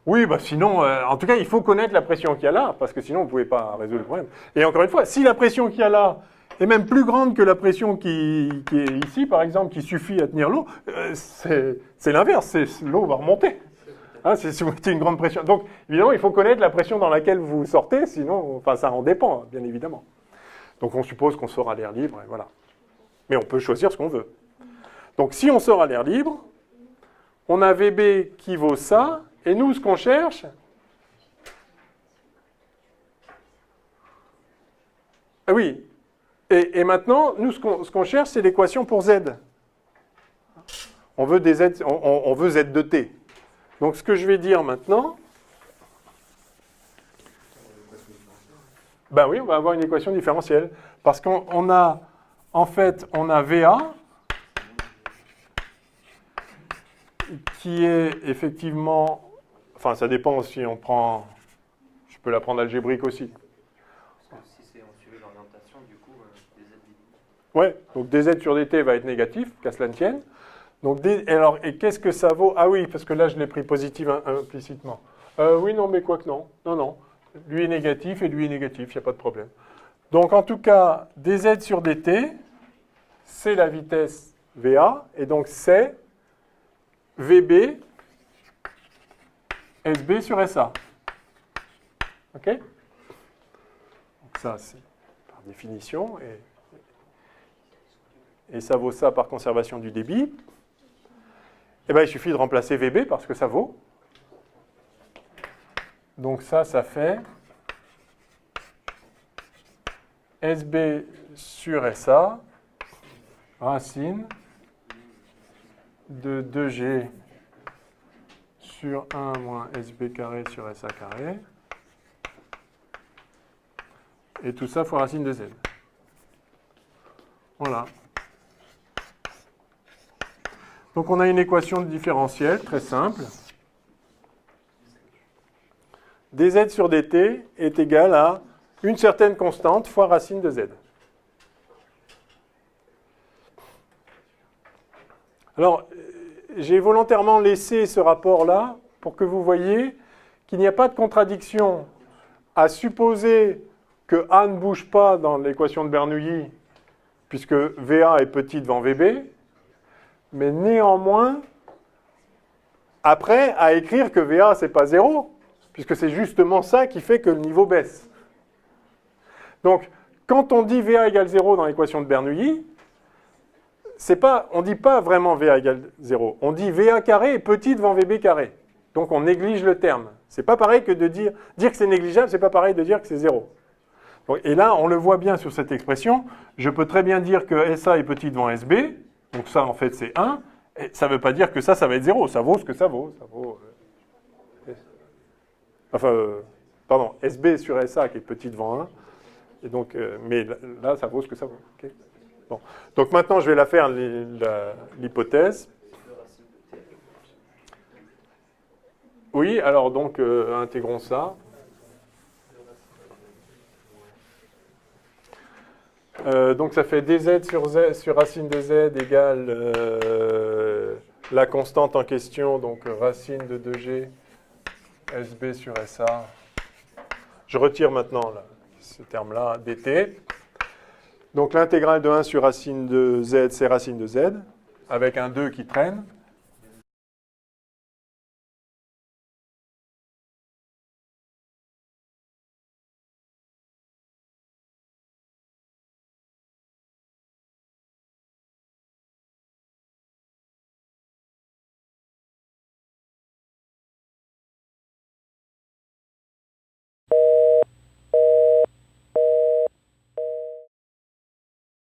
Oui, bah sinon, en tout cas, il faut connaître la pression qu'il y a là, parce que sinon, vous ne pouvez pas résoudre le problème. Et encore une fois, si la pression qu'il y a là est même plus grande que la pression qui est ici, par exemple, qui suffit à tenir l'eau, c'est l'inverse, l'eau va remonter. Hein, si vous mettez une grande pression. Donc, évidemment, il faut connaître la pression dans laquelle vous sortez, sinon, enfin, ça en dépend, bien évidemment. Donc, on suppose qu'on sort à l'air libre, et voilà. Mais on peut choisir ce qu'on veut. Donc, si on sort à l'air libre, on a VB qui vaut ça, et nous, ce qu'on cherche, ah oui, et maintenant, nous, ce qu'on cherche, c'est l'équation pour Z. On veut des Z, on veut Z de T. Donc, ce que je vais dire maintenant, ben oui, on va avoir une équation différentielle. Parce qu'on a, en fait, on a VA qui est effectivement, enfin, ça dépend si on prend, je peux la prendre algébrique aussi. Parce que si c'est on suivait l'orientation, du coup, des Z. Ouais, donc dz sur dt va être négatif, qu'à cela ne tienne. Donc, alors, et qu'est-ce que ça vaut? Ah oui, parce que là, je l'ai pris positif implicitement. Oui, non, mais quoi que non. Non. Lui est négatif et lui est négatif, il n'y a pas de problème. Donc, en tout cas, dz sur dt, c'est la vitesse VA, et donc c'est VB SB sur SA. OK? Donc ça, c'est par définition. Et ça vaut ça par conservation du débit. Eh bien, il suffit de remplacer VB parce que ça vaut. Donc ça fait SB sur SA racine de 2G sur 1 moins SB carré sur SA carré. Et tout ça fois racine de Z. Voilà. Donc on a une équation de différentiel très simple. dz sur dt est égal à une certaine constante fois racine de z. Alors, j'ai volontairement laissé ce rapport-là pour que vous voyez qu'il n'y a pas de contradiction à supposer que A ne bouge pas dans l'équation de Bernoulli, puisque VA est petit devant VB, mais néanmoins, après, à écrire que VA, ce n'est pas 0, puisque c'est justement ça qui fait que le niveau baisse. Donc, quand on dit VA égale 0 dans l'équation de Bernoulli, on ne dit pas vraiment VA égale 0. On dit VA carré est petit devant VB carré. Donc, on néglige le terme. C'est pas pareil que de dire que c'est négligeable, c'est pas pareil de dire que c'est 0. Donc, et là, on le voit bien sur cette expression. Je peux très bien dire que SA est petit devant SB. Donc ça, en fait, c'est 1. Et ça ne veut pas dire que ça va être 0. Ça vaut ce que ça vaut. Pardon, SB sur SA qui est petit devant 1. Et donc, mais là, ça vaut ce que ça vaut. Okay. Bon. Donc maintenant, je vais la faire, l'hypothèse. Oui, alors donc, intégrons ça. Donc ça fait dz sur racine de z égale la constante en question, donc racine de 2g SB sur SA. Je retire maintenant là, ce terme-là, dt. Donc l'intégrale de 1 sur racine de z, c'est racine de z, avec un 2 qui traîne.